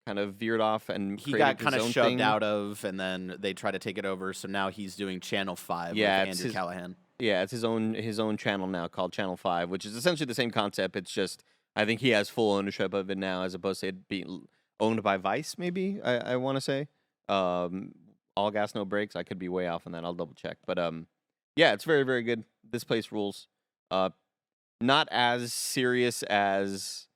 kind of veered off and He created got kind his of own shoved thing. out of, and then they tried to take it over. So now he's doing Channel 5 Yeah, with it's Andrew Callahan. Yeah, it's his own channel now called Channel 5, which is essentially the same concept. It's just I think he has full ownership of it now, as opposed to it being owned by Vice. Maybe I want to say, All Gas No Brakes. I could be way off on that. I'll double check. But yeah, it's very very good. This place rules. Not as serious as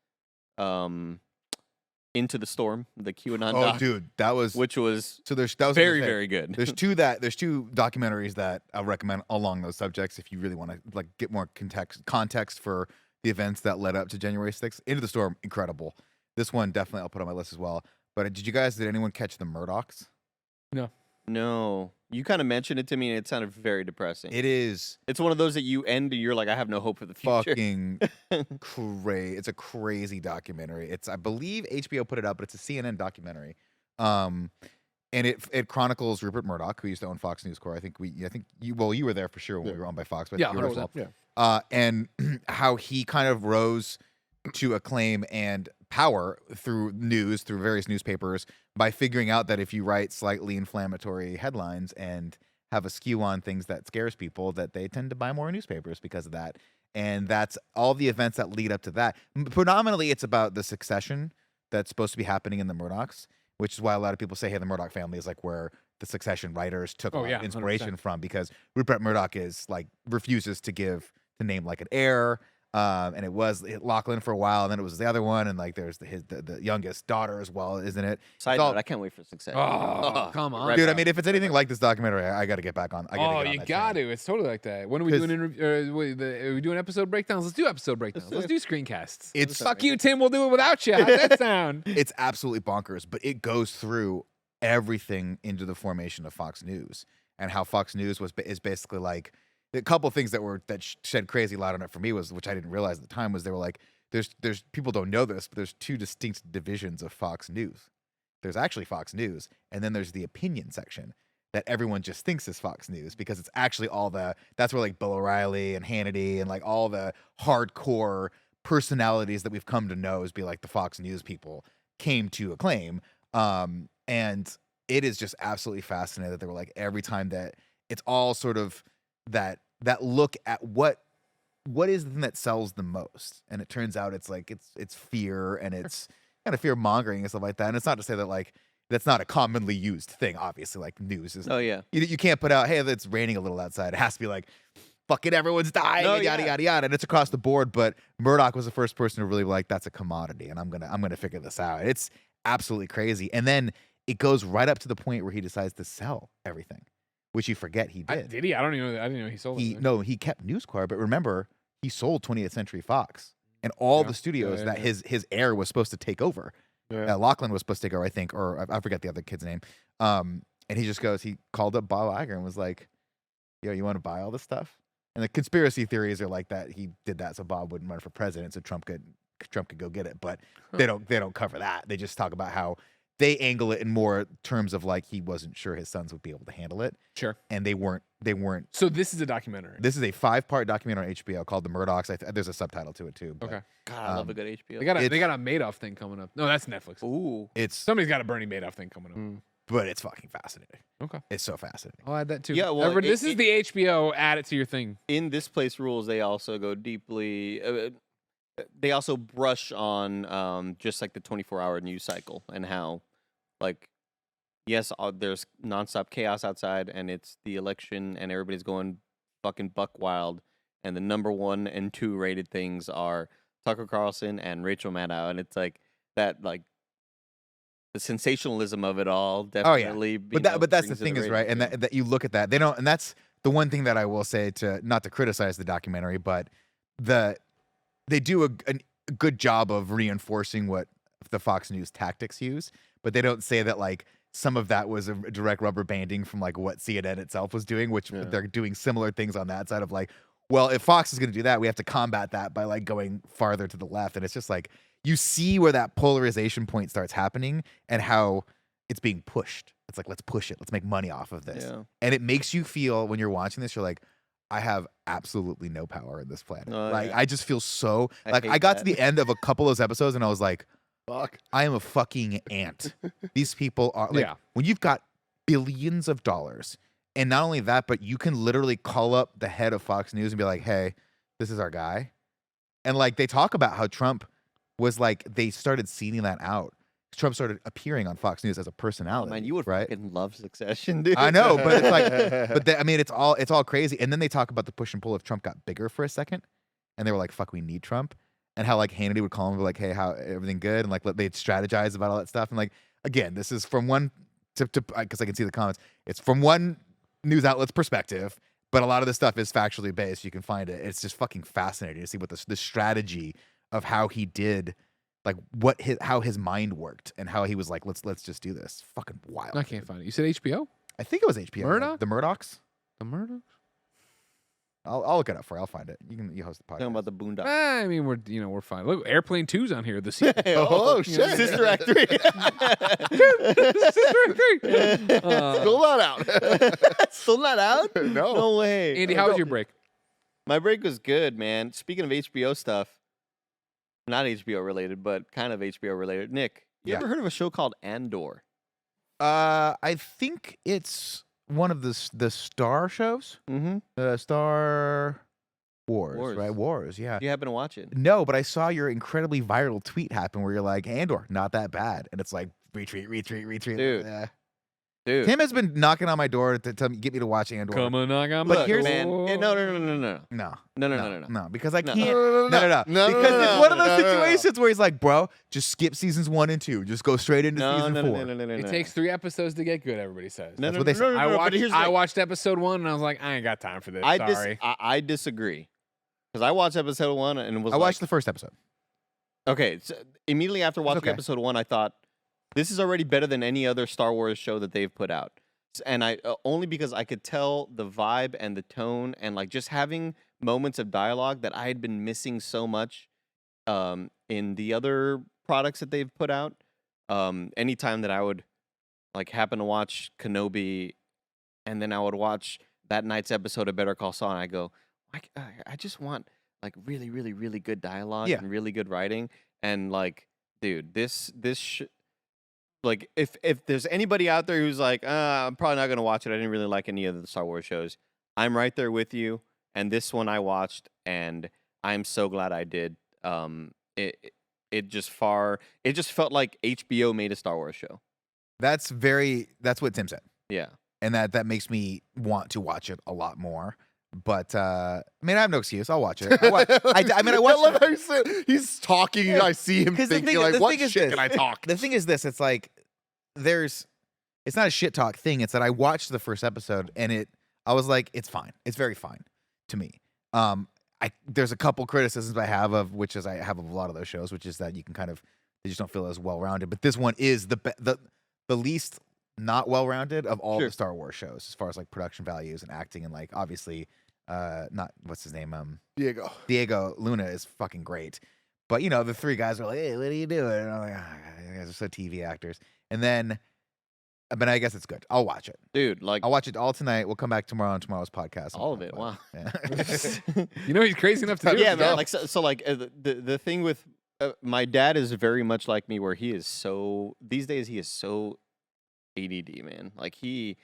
Into the Storm, the QAnon Oh, doc, dude, that was which was so. That was very very good. There's two documentaries that I'll recommend along those subjects if you really want to like get more context for the events that led up to January 6th. Into the Storm, incredible. This one definitely I'll put on my list as well. But did anyone catch the Murdochs? No, you kind of mentioned it to me, and it sounded very depressing. It is It's one of those that you end and you're like, I have no hope for the future. fucking crazy. It's a crazy documentary. I believe HBO put it up, but it's a CNN documentary. And it chronicles Rupert Murdoch, who used to own Fox News Corp. I think you were there for sure when we were owned by Fox, but Yeah, you were 100%. as well. Yeah. And how he kind of rose to acclaim and power through various newspapers by figuring out that if you write slightly inflammatory headlines and have a skew on things that scares people, that they tend to buy more newspapers because of that. And that's all the events that lead up to that. Predominantly, it's about the succession that's supposed to be happening in the Murdochs, which is why a lot of people say, hey, the Murdoch family is like where the Succession writers took a lot of inspiration 100%. from, because Rupert Murdoch is like refuses to name like an heir. And it was Lachlan for a while, and then it was the other one, and like there's the youngest daughter as well, isn't it? Side all- note, I can't wait for Success. Oh, come on. Right Dude, I back. mean, if it's anything like this documentary, I got to get back on. I gotta Oh, get on you that got train. to. It's totally like that. When are we 'Cause- doing are we doing episode breakdowns? Let's do episode breakdowns. Let's do screencasts. It's Fuck you, Tim. We'll do it without you. How's that sound? It's absolutely bonkers, but it goes through everything into the formation of Fox News and how Fox News is basically like a couple things that shed crazy light on it for me was, which I didn't realize at the time, was they were like, there's people don't know this, but there's two distinct divisions of Fox News. There's actually Fox News, and then there's the opinion section that everyone just thinks is Fox News, because it's actually that's where like Bill O'Reilly and Hannity and like all the hardcore personalities that we've come to know as be like the Fox News people came to acclaim. And it is just absolutely fascinating that they were like, every time that it's all sort of that look at what is the thing that sells the most, and it turns out it's like it's fear, and it's kind of fear mongering and stuff like that. And it's not to say that like that's not a commonly used thing. Obviously, like news is. Oh yeah. You can't put out, hey, it's raining a little outside. It has to be like, fucking everyone's dying, No, and yada yeah. yada yada, and it's across the board. But Murdoch was the first person to really be like, that's a commodity, and I'm gonna figure this out. It's absolutely crazy, and then it goes right up to the point where he decides to sell everything, which you forget he did. Did he? I didn't know he sold it. He kept News Corp, but remember, he sold 20th Century Fox and all the studios that his heir was supposed to take over. Yeah. Lachlan was supposed to take over, I think, or I forget the other kid's name. And he called up Bob Iger and was like, yo, you want to buy all this stuff? And the conspiracy theories are like that he did that so Bob wouldn't run for president, so Trump could go get it. But they don't cover that. They just talk about how they angle it in more terms of like he wasn't sure his sons would be able to handle it. Sure. And they weren't. So this is a documentary. This is a 5-part documentary on HBO called The Murdochs. There's a subtitle to it too. But Okay. God, I love a good HBO. They got a Madoff thing coming up. No, that's Netflix. Ooh. Somebody's got a Bernie Madoff thing coming up. But it's fucking fascinating. Okay. It's so fascinating. I'll add that too. Yeah, well, Everybody, this is the HBO. Add it to your thing. In This Place Rules, they also go deeply. They also brush on just like the 24-hour news cycle and how, like, yes, there's nonstop chaos outside, and it's the election, and everybody's going fucking buck wild. And the number 1 and 2 rated things are Tucker Carlson and Rachel Maddow, and it's like that, like the sensationalism of it all. Definitely. But that's the thing is right, and that you look at that, they don't, and that's the one thing that I will say, to not to criticize the documentary, but they do a good job of reinforcing what the Fox News tactics use, but they don't say that like some of that was a direct rubber banding from like what CNN itself was doing, which they're doing similar things on that side of like, well, if Fox is going to do that, we have to combat that by like going farther to the left. And it's just like, you see where that polarization point starts happening and how it's being pushed. It's like, let's push it. Let's make money off of this. Yeah. And it makes you feel, when you're watching this, you're like, I have absolutely no power in this planet. Yeah. I just feel so, like, hate I got to that. the end of a couple of those episodes and I was like, Fuck. I am a fucking ant. These people are like, Yeah. when you've got billions of dollars And not only that, but you can literally call up the head of Fox News and be like, hey, this is our guy. And like they talk about how Trump was like, they started seeding that out. Trump started appearing on Fox News as a personality. Oh, man, you would right? fucking love Succession, dude. I know, but it's like, I mean, it's all crazy. And then they talk about the push and pull if Trump got bigger for a second, and they were like, "Fuck, we need Trump," and how like Hannity would call him, and be like, "Hey, how everything good?" And like they'd strategize about all that stuff. And like again, this is from one because I can see the comments. It's from one news outlet's perspective, but a lot of this stuff is factually based. You can find it. It's just fucking fascinating to see what the strategy of how he did. Like how his mind worked and how he was like, let's just do this. Fucking wild. I can't find it. You said HBO? I think it was HBO. Murdoch? The Murdochs. The Murdoch? I'll look it up for you. I'll find it. You host the podcast. Talking about the Boondocks. I mean, we're fine. Look, Airplane 2's on here. The sequel. Oh, shit. Sister Act 3. Sister Act 3. Still not out. Still not out? No. No way. Andy, how was your break? My break was good, man. Speaking of HBO stuff, not HBO related, but kind of HBO related. Nick, you Yeah. ever heard of a show called Andor? I think it's one of the Star shows. Mm-hmm. Star Wars, Wars. right? Wars, yeah. Do you happen to watch it? No, but I saw your incredibly viral tweet happen where you're like, Andor, not that bad. And it's like, retweet. Dude. Yeah. Dude. Tim has been knocking on my door to get me to watch Andor. Come on, knock on But my here's- man. door. No, because I No. can't. No. No. No, Because no, it's no, one of those no, no, no. situations where he's like, bro, just skip seasons 1 and 2. Just go straight into season 4. No. It takes 3 episodes to get good, everybody says. No, That's what they say. I watched episode 1 and I was like, I ain't got time for this. Sorry. I disagree. Because I watched episode 1 and was I watched like, the first episode. okay, so immediately after watching okay. episode 1, I thought, this is already better than any other Star Wars show that they've put out. And I only because I could tell the vibe and the tone and like just having moments of dialogue that I had been missing so much in the other products that they've put out. Anytime that I would like happen to watch Kenobi, and then I would watch that night's episode of Better Call Saul, and I go, I just want like really, really, really good dialogue Yeah. and really good writing, and like, dude, like if there's anybody out there who's like, I'm probably not gonna watch it. I didn't really like any of the Star Wars shows. I'm right there with you. And this one I watched, and I'm so glad I did. It just felt like HBO made a Star Wars show. That's what Tim said. Yeah. And that makes me want to watch it a lot more. But I mean, I have no excuse. I'll watch it. I watched love it. how he's talking. I see him 'Cause the thinking, thing- like, the what thing is shit this. can I talk? The thing is this, it's like it's not a shit talk thing. It's that I watched the first episode and I was like, it's fine. It's very fine to me. There's a couple criticisms I have of a lot of those shows, which is that you can kind of, they just don't feel as well rounded. But this one is the least not well rounded of all Sure. the Star Wars shows as far as like production values and acting and like obviously not what's his name Diego Luna is fucking great. But you know, the 3 guys are like, hey, what are you doing? And I'm like, you guys are so TV actors. And then, but I guess it's good. I'll watch it. Dude, like I'll watch it all tonight. We'll come back tomorrow on tomorrow's podcast. all of it. Wow. Yeah. You know he's crazy enough to do yeah, it. man. Like so like the thing with my dad is very much like me, where he is so these days he is so ADD, man. Like you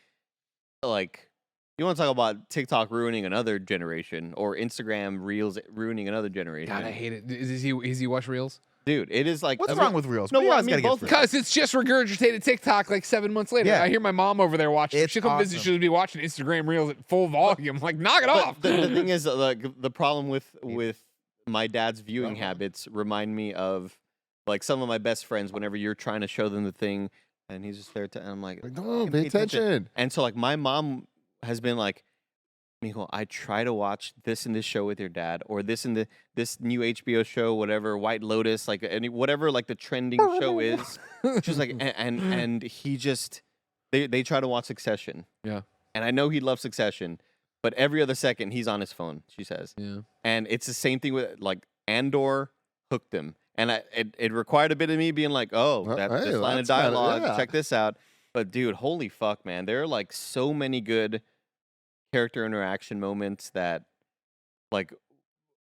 want to talk about TikTok ruining another generation or Instagram Reels ruining another generation? God, I hate it. Is he watch Reels? Dude, it is like What's wrong with Reels? No, What do you well, I guys mean, gotta get both through? Because it's just regurgitated TikTok like 7 months later. Yeah. I hear my mom over there watching. It's She'll come visit. awesome. She'll be watching Instagram Reels at full volume. Like, knock it But off. the thing is, like, the problem with my dad's viewing habits remind me of like some of my best friends. Whenever you're trying to show them the thing, and he's just there, and I'm like, No, "Fucking pay attention. And so, like, my mom has been like, Mijo, I try to watch this and this show with your dad, or this and this new HBO show, whatever, White Lotus, like whatever, like the trending show is. She's like, and he just they try to watch Succession. Yeah. And I know he loves Succession, but every other second he's on his phone. She says, Yeah. and it's the same thing with like Andor hooked him, and it required a bit of me being like, oh, Well, this hey, line of that's kinda- dialogue, yeah. check this out. But dude, holy fuck, man, there are like so many good character interaction moments that, like,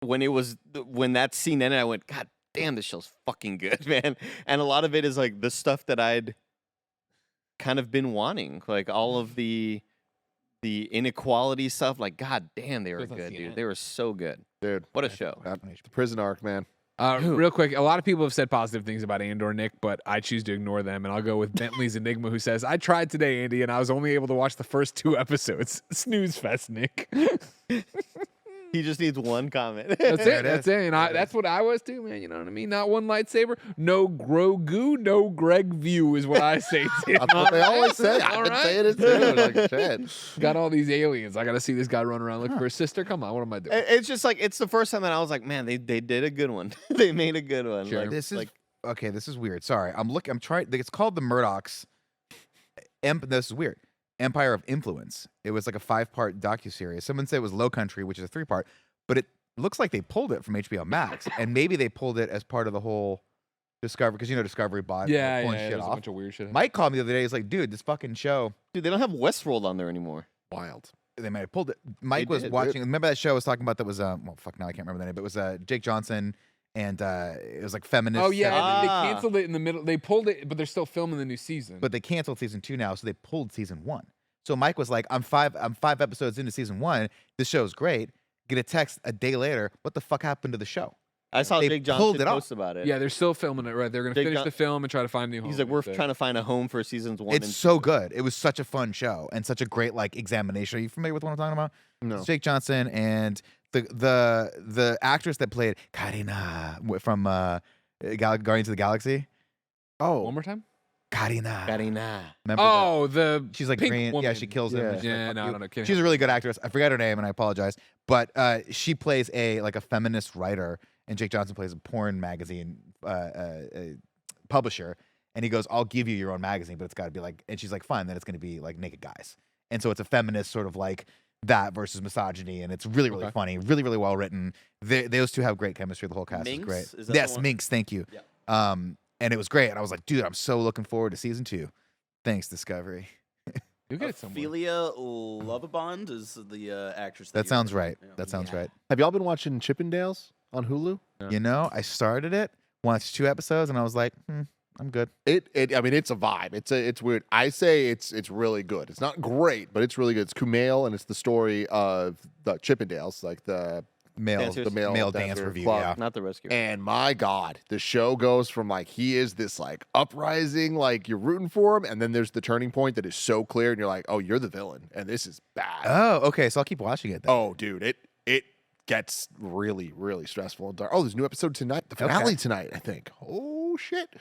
when that scene ended, I went, God damn, this show's fucking good, man. And a lot of it is like the stuff that I'd kind of been wanting, like all of the the inequality stuff. Like, god damn, they were Just not good, seeing dude. it. They were so good. Dude, What a show. the prison arc, man. Real quick, a lot of people have said positive things about Andor, Nick, but I choose to ignore them, and I'll go with Bentley's Enigma, who says, I tried today, Andy, and I was only able to watch the first 2 episodes. Snooze fest, Nick. He just needs one comment. That's There it. it That's is. it. And that's what I was too, man. You know what I mean? Not one lightsaber, no Grogu, no Greg view is what I say. Tim. That's what they always say. All I've been right. saying it too. Like, shit. Got all these aliens. I got to see this guy run around looking for his sister. Come on, what am I doing? It's just like it's the first time that I was like, man, they did a good one. They made a good one. Sure. Like, This is like okay. This is weird. Sorry, I'm trying. It's called the Murdochs. This is weird. Empire of Influence. It was like a 5-part docuseries. Someone said it was Low Country, which is a 3-part, but it looks like they pulled it from HBO Max, and maybe they pulled it as part of the whole Discovery, because Discovery bought Yeah, pulling yeah. shit There's a off. bunch of weird shit. Mike called me the other day. He's like, "Dude, this fucking show." dude, they don't have Westworld on there anymore. Wild. They might have pulled it. Mike They was did. watching. Remember that show I was talking about that was well, fuck, now I can't remember the name. But it was Jake Johnson, and it was like feminist. Oh yeah, they Ah. canceled it in the middle. They pulled it, but they're still filming the new season. But they canceled season 2 now, so they pulled season 1. So Mike was like, I'm 5 episodes into season 1. This show's great. Get a text a day later. What the fuck happened to the show? I saw They Jake pulled Johnson it off. post about it. yeah, they're still filming it. Right, they're gonna Jake finish John- the film and try to find a new home. He's like, we're That's it. trying to find a home for seasons 1 It's and so 2. good. It was such a fun show and such a great like examination. Are you familiar with what I'm talking about? No. It's Jake Johnson and the actress that played Karina from Guardians of the Galaxy. Oh, One more time. Karina. Karina. Remember Oh, the she's like pink green. woman. Yeah, she kills him. Yeah. and she's like, Yeah, "Fuck no, you." no, no. Kidding. She's a really good actress. I forgot her name and I apologize. But she plays a feminist writer, and Jake Johnson plays a porn magazine publisher. And he goes, "I'll give you your own magazine, but it's got to be like," and she's like, "Fine, then it's going to be like naked guys." And so it's a feminist sort of like that versus misogyny, and it's really, really Okay. funny, really, really well written. Those two have great chemistry. The whole cast is Minx? great. Is that the Yes, one? Minx. Thank you. Yeah. And it was great. And I was like, dude, I'm so looking forward to season 2. Thanks, Discovery. You get it somewhere. Ophelia Lovabond is the actress. That you're sounds thinking right. of. Yeah. That sounds Yeah. right. have y'all been watching Chippendales on Hulu? Yeah. You know, I started it, watched 2 episodes, and I was like, I'm good. I mean, it's a vibe. It's weird. I say it's really good. It's not great, but it's really good. It's Kumail, and it's the story of the Chippendales, like the Dancers. male dance dancer review. club. Yeah. Not the rescue. And my God, the show goes from like he is this like uprising, like you're rooting for him, and then there's the turning point that is so clear, and you're like, oh, you're the villain, and this is bad. Oh, okay. So I'll keep watching it then. Oh, dude, it gets really, really stressful and dark. Oh, there's a new episode tonight. The finale Okay. tonight, I think. Oh shit.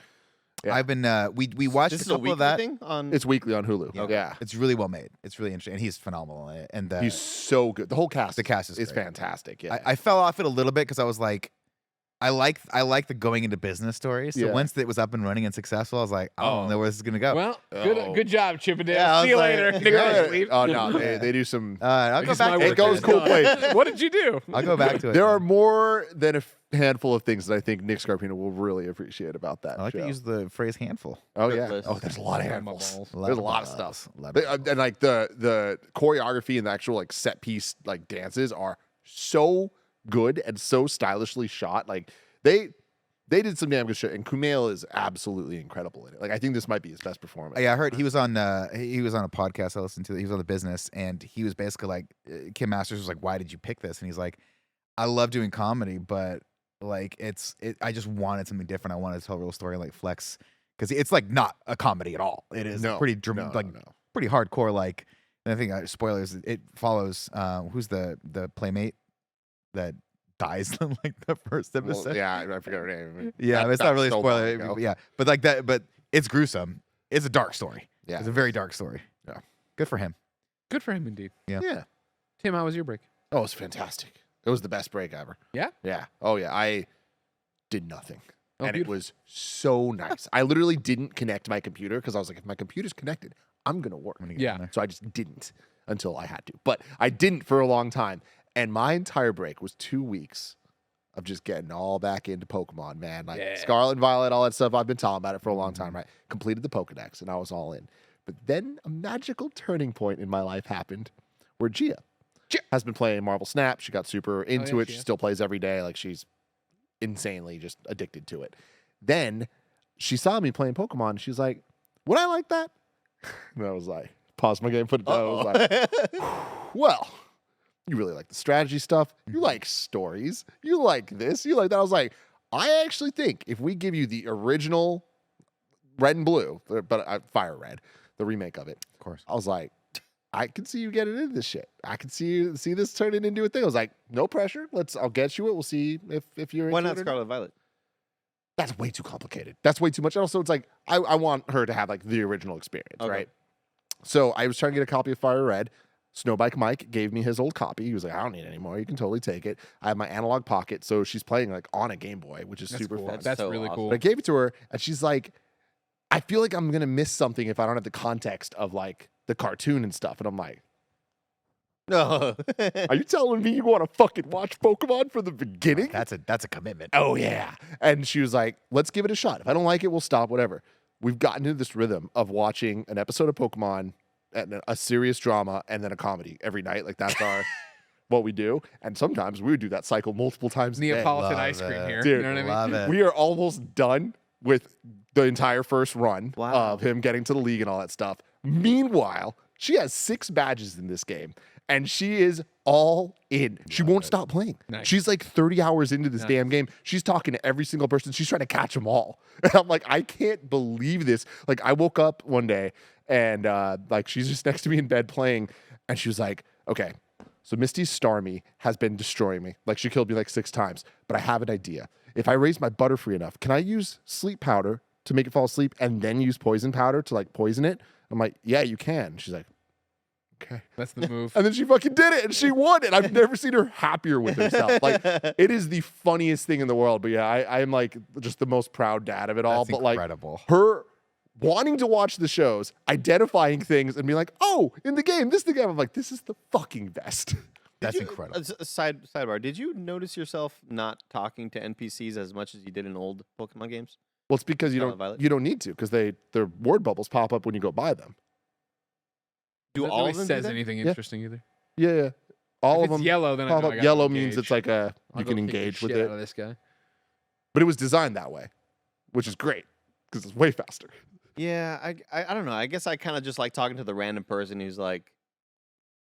Yeah. I've been we watched This a is a couple weekly of that. thing on. It's weekly on Hulu. Yeah. Yeah. It's really well made. It's really interesting, and he's phenomenal in it. And He's so good. The whole cast. The cast is great. fantastic. Yeah. I fell off it a little bit because I was like, I like the going into business stories. So Yeah. once it was up and running and successful, I was like, I don't know where this is gonna go. Well, Oh. good job, Chippendale. Yeah, I See you was like, later. good. Nick, Yeah. leave. Oh no, they do some. I'll go Because back. my To work it. goes is cool done. place. What did you do? I'll go back to it. There are more than a handful of things that I think Nick Scarpino will really appreciate about that I like show. to use the phrase handful. Oh Good yeah. list. Oh, there's a lot of Grab my handfuls. balls. There's a lot of stuff. And like the choreography and the actual like set piece like dances are so good and so stylishly shot. Like they did some damn good shit, and Kumail is absolutely incredible in it. Like I think this might be his best performance. Yeah, I heard he was on a podcast I listened to. He was on the business, and he was basically like, Kim Masters was like, "Why did you pick this?" And he's like, "I love doing comedy, but like I just wanted something different. I wanted to tell a real story, like flex, because it's like not a comedy at all. It is No, pretty no, no. pretty hardcore. Like, and I think spoilers. It follows who's the playmate that dies in like the first episode. Well, yeah, I forget her name. Yeah, it's not That's really a so spoiler. long ago. Yeah, but like that. But it's gruesome. It's a dark story. Yeah. It's a very dark story. Yeah. Good for him. Good for him, indeed. Yeah. Tim, how was your break? Oh, it was fantastic. It was the best break ever. Yeah? Yeah. Oh yeah. I did nothing. Oh, and it beautiful. was so nice. I literally didn't connect my computer because I was like, if my computer's connected, I'm gonna work. I'm gonna get Yeah. in there. So I just didn't until I had to. But I didn't for a long time. And my entire break was 2 weeks of just getting all back into Pokemon, man. Like Yeah. Scarlet and Violet, all that stuff. I've been talking about it for a long time, right? Completed the Pokedex and I was all in. But then a magical turning point in my life happened where Gia has been playing Marvel Snap. She got super into yeah, it. she She has. still plays every day. Like she's insanely just addicted to it. Then she saw me playing Pokemon. She's like, would I like that? And I was like, paused my game, put it down. I was like, well, you really like the strategy stuff. You like stories. You like this. You like that. I was like, I actually think if we give you the original Red and Blue, but Fire Red, the remake of it, Of course. I was like, I can see you getting into this shit. I can see this turning into a thing. I was like, no pressure. I'll get you it. We'll see if you're Why into not it or Scarlet Violet? That's way too complicated. That's way too much. Also, it's like I want her to have like the original experience, Okay. right? So I was trying to get a copy of Fire Red. Snowbike Mike gave me his old copy. He was like, I don't need it anymore. You can totally take it. I have my analog pocket, so she's playing like on a Game Boy, which is super cool. fun. That's so really awesome. cool. But I gave it to her, and she's like, I feel like I'm gonna miss something if I don't have the context of like the cartoon and stuff. And I'm like, No. are you telling me you want to fucking watch Pokemon from the beginning? That's a commitment. Oh yeah. And she was like, let's give it a shot. If I don't like it, we'll stop, whatever. We've gotten into this rhythm of watching an episode of Pokemon and a serious drama and then a comedy every night. Like that's our what we do. And sometimes we would do that cycle multiple times a day. Neapolitan Love ice cream it. here. Dude, You know what I mean? Love it. We are almost done with the entire first run Wow. of him getting to the league and all that stuff. Meanwhile, she has 6 badges in this game. And she is all in. She won't stop playing. Nice. She's like 30 hours into this damn game. She's talking to every single person. She's trying to catch them all. And I'm like, I can't believe this. Like, I woke up one day and like she's just next to me in bed playing. And she was like, okay, so Misty's Starmie has been destroying me. Like, she killed me like 6 times. But I have an idea. If I raise my Butterfree enough, can I use sleep powder to make it fall asleep and then use poison powder to like poison it? I'm like, yeah, you can. She's like, okay. That's the move. And then she fucking did it and she won it. I've never seen her happier with herself. Like, it is the funniest thing in the world. But yeah, I'm like just the most proud dad of it all. That's But incredible. like her wanting to watch the shows, identifying things and being like, oh, in the game, this the game. I'm like, this is the fucking best. That's Did incredible. Sidebar. Did you notice yourself not talking to NPCs as much as you did in old Pokemon games? Well, it's because Scarlet Violet? you don't need to because their word bubbles pop up when you go by them. Do That all really of them says do that? anything Yeah. interesting either. Yeah. All If of it's them yellow, then I pop know I up. gotta Yellow means engage. it's like I'll you go can kick the engage with shit it. out of this guy. But it was designed that way, which is great because it's way faster. Yeah, I don't know. I guess I kind of just like talking to the random person who's like,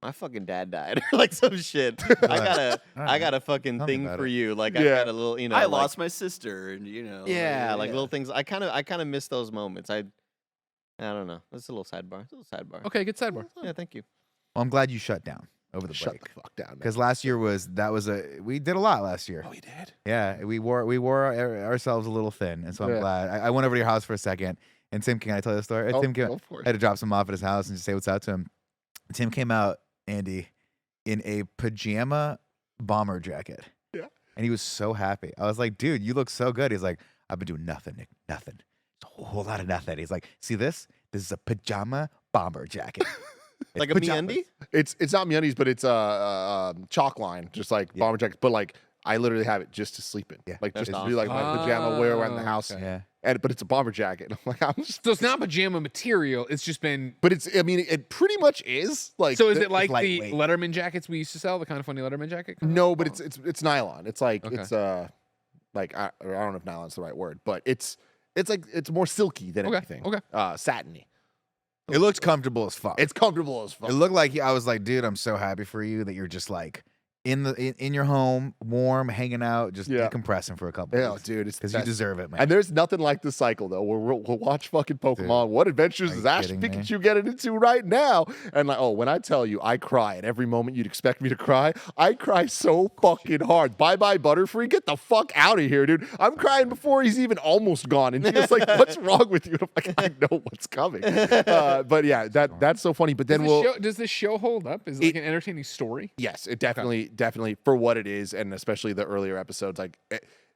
my fucking dad died or like some shit. I got a fucking Tell me thing about for it. you. Like I Yeah. got a little, you know. I like- lost my sister, and you know. Yeah, like little things. I kind of miss those moments. I don't know. That's a little sidebar. It's a little sidebar. Okay, good sidebar. Yeah, thank you. Well, I'm glad you shut down over the Shut break. the fuck down. man. Because last year we did a lot last year. Oh, we did. Yeah, we wore ourselves a little thin, and so I'm Yeah. glad. I went over to your house for a second, and Tim, can I tell you the story? Oh, Tim go for I it. had to drop some off at his house and just say what's up to him. Tim came out, Andy, in a pajama bomber jacket. Yeah. And he was so happy. I was like, dude, you look so good. He's like, I've been doing nothing, Nick, nothing. It's a whole lot of nothing. He's like, see this? This is a pajama bomber jacket. It's Like a pajamas. MeUndies? It's not MeUndies, but it's a chalk line, just like Yeah. bomber jacket. But like I literally have it just to sleep in. Yeah. Like That's just to awesome. do like my pajama wear around the house. okay. Yeah. But it's a bomber jacket. I'm like, I'm just. So it's not pajama material. It's just been. But it's. I mean, it pretty much is like. So is the- it like the lightweight. Letterman jackets we used to sell? The kind of funny Letterman jacket? kinda? No, but Oh. it's nylon. It's like Okay. it's like I don't know if nylon's the right word, but it's like it's more silky than Okay, anything. okay. Satiny. It looked comfortable as fuck. It's comfortable as fuck. It looked like I was like, dude, I'm so happy for you that you're just like in your home, warm, hanging out, just Yeah. decompressing for a couple Yeah, weeks. dude, it's the Because you best. deserve it, man. And there's nothing like the cycle though, where we'll watch fucking Pokemon. What adventures are is you Ash kidding me? Pikachu getting into right now? And like, oh, when I tell you, I cry at every moment you'd expect me to cry. I cry so fucking hard. Bye bye Butterfree, get the fuck out of here, dude. I'm crying before he's even almost gone, and she's like, "What's wrong with you?" And I'm like, "I know what's coming." But yeah, that's so funny. But then Does this show hold up? Is it like an entertaining story? Yes, it definitely for what it is, and especially the earlier episodes, like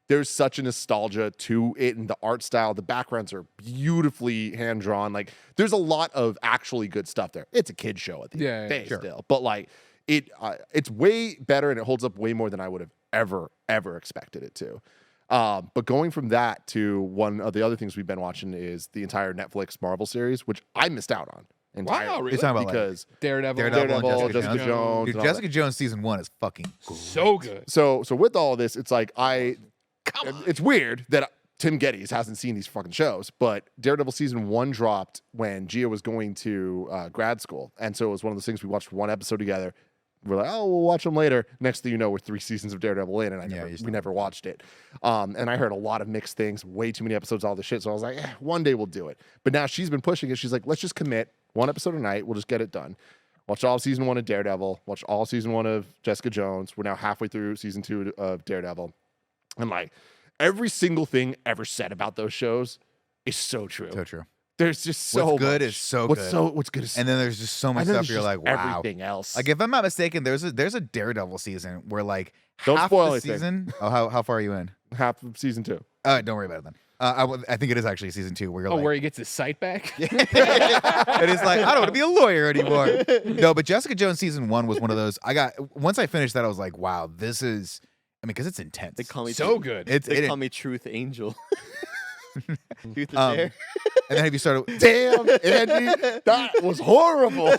there's such a nostalgia to it, and the art style, the backgrounds are beautifully hand drawn. Like there's a lot of actually good stuff there. It's a kid show at the end of the day still, but like it's way better and it holds up way more than I would have ever expected it to. But going from that to one of the other things we've been watching is the entire Netflix Marvel series, which I missed out on entirely. Wow, really? You're talking about like Because Daredevil. Daredevil and Jessica Jones. dude, and all that. Jessica Jones season 1 is fucking cool. So good. So with all this, it's like it's weird that Tim Geddes hasn't seen these fucking shows, but Daredevil season 1 dropped when Gia was going to grad school. And so it was one of those things we watched one episode together. We're like, oh, we'll watch them later. Next thing you know, we're 3 seasons of Daredevil in, and we never watched it. And I heard a lot of mixed things, way too many episodes, all this shit. So I was like, one day we'll do it. But now she's been pushing it. She's like, let's just commit 1 episode a night. We'll just get it done. Watch all season 1 of Daredevil. Watch all season 1 of Jessica Jones. We're now halfway through season 2 of Daredevil. And like, every single thing ever said about those shows is so true. So true. There's just so what's good much. is so what's good. What's good is And then there's just so much and then stuff there's you're just like, wow. everything else. Like if I'm not mistaken, there's a Daredevil season where like Don't half spoil the anything. season. Oh, how far are you in? half of season 2. Don't worry about it then. I think it is actually season 2 where you're Oh, like, where he gets his sight back? it is like I don't want to be a lawyer anymore. No, but Jessica Jones season 1 was one of those. Once I finished that, I was like, wow, this is. I mean, because it's intense. They call me So good. They call me Truth Angel. Truth is there. And then have you started? Damn, Andy, that was horrible.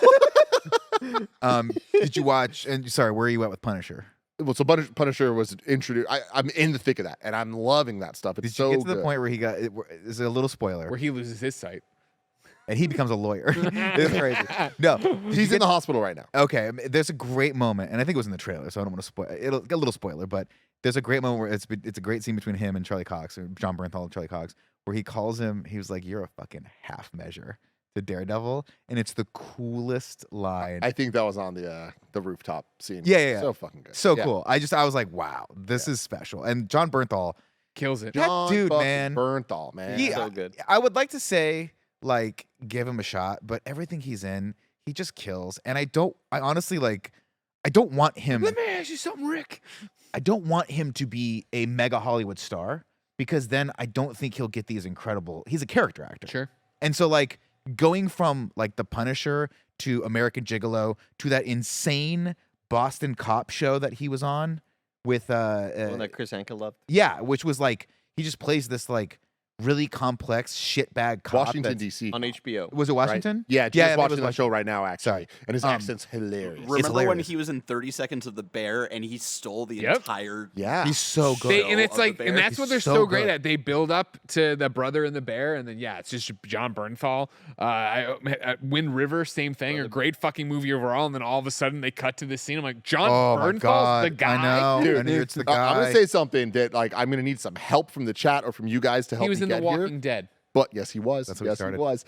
Did you watch? And sorry, where are you at with Punisher? Well, so Punisher was introduced. I'm in the thick of that, and I'm loving that stuff. It's Did so you get to the good. point where he got? Is it a little spoiler? Where he loses his sight. And he becomes a lawyer. It's crazy. No, He's in the hospital right now. Okay, there's a great moment, and I think it was in the trailer, so I don't want to spoil. It'll get a little spoiler, but there's a great moment where it's a great scene between him and Charlie Cox, or John Bernthal and Charlie Cox, where he calls him. He was like, "You're a fucking half measure to Daredevil," and it's the coolest line. I think that was on the rooftop scene. Yeah. So fucking good. So Yeah. cool. I was like, wow, this is special. And John Bernthal, Kills it. That John dude, fucking man. Bernthal, man. he, So good. I would like to say like give him a shot, but everything he's in, he just kills. And I honestly like, I don't want him. Let me ask you something, Rick. I don't want him to be a mega Hollywood star because then I don't think he'll get these incredible. He's a character actor. Sure. And so like going from like The Punisher to American Gigolo to that insane Boston cop show that he was on with The one that Chris Anka loved. yeah, which was like he just plays this like really complex shitbag cop. Washington that's- D.C. On HBO. Was it Washington? Yeah, just Yeah, that watching was that show right now, actually. Sorry. And his accent's hilarious. Remember when hilarious. he was in 30 Seconds of the Bear and he stole the Yep. entire? Yeah. He's so good. They, and of it's the like, bear. and that's He's what they're so so great good. at. They build up to the brother and the bear, and then it's just John Bernthal. Wind River, same thing, or great fucking movie overall. And then all of a sudden they cut to this scene. I'm like, John Oh my Bernthal's god! the guy. I know. Dude, I knew it's the guy. I'm going to say something that like I'm going to need some help from the chat or from you guys to help He was me in The get Walking here. Dead. But yes, he was. That's what he yes, started. he was.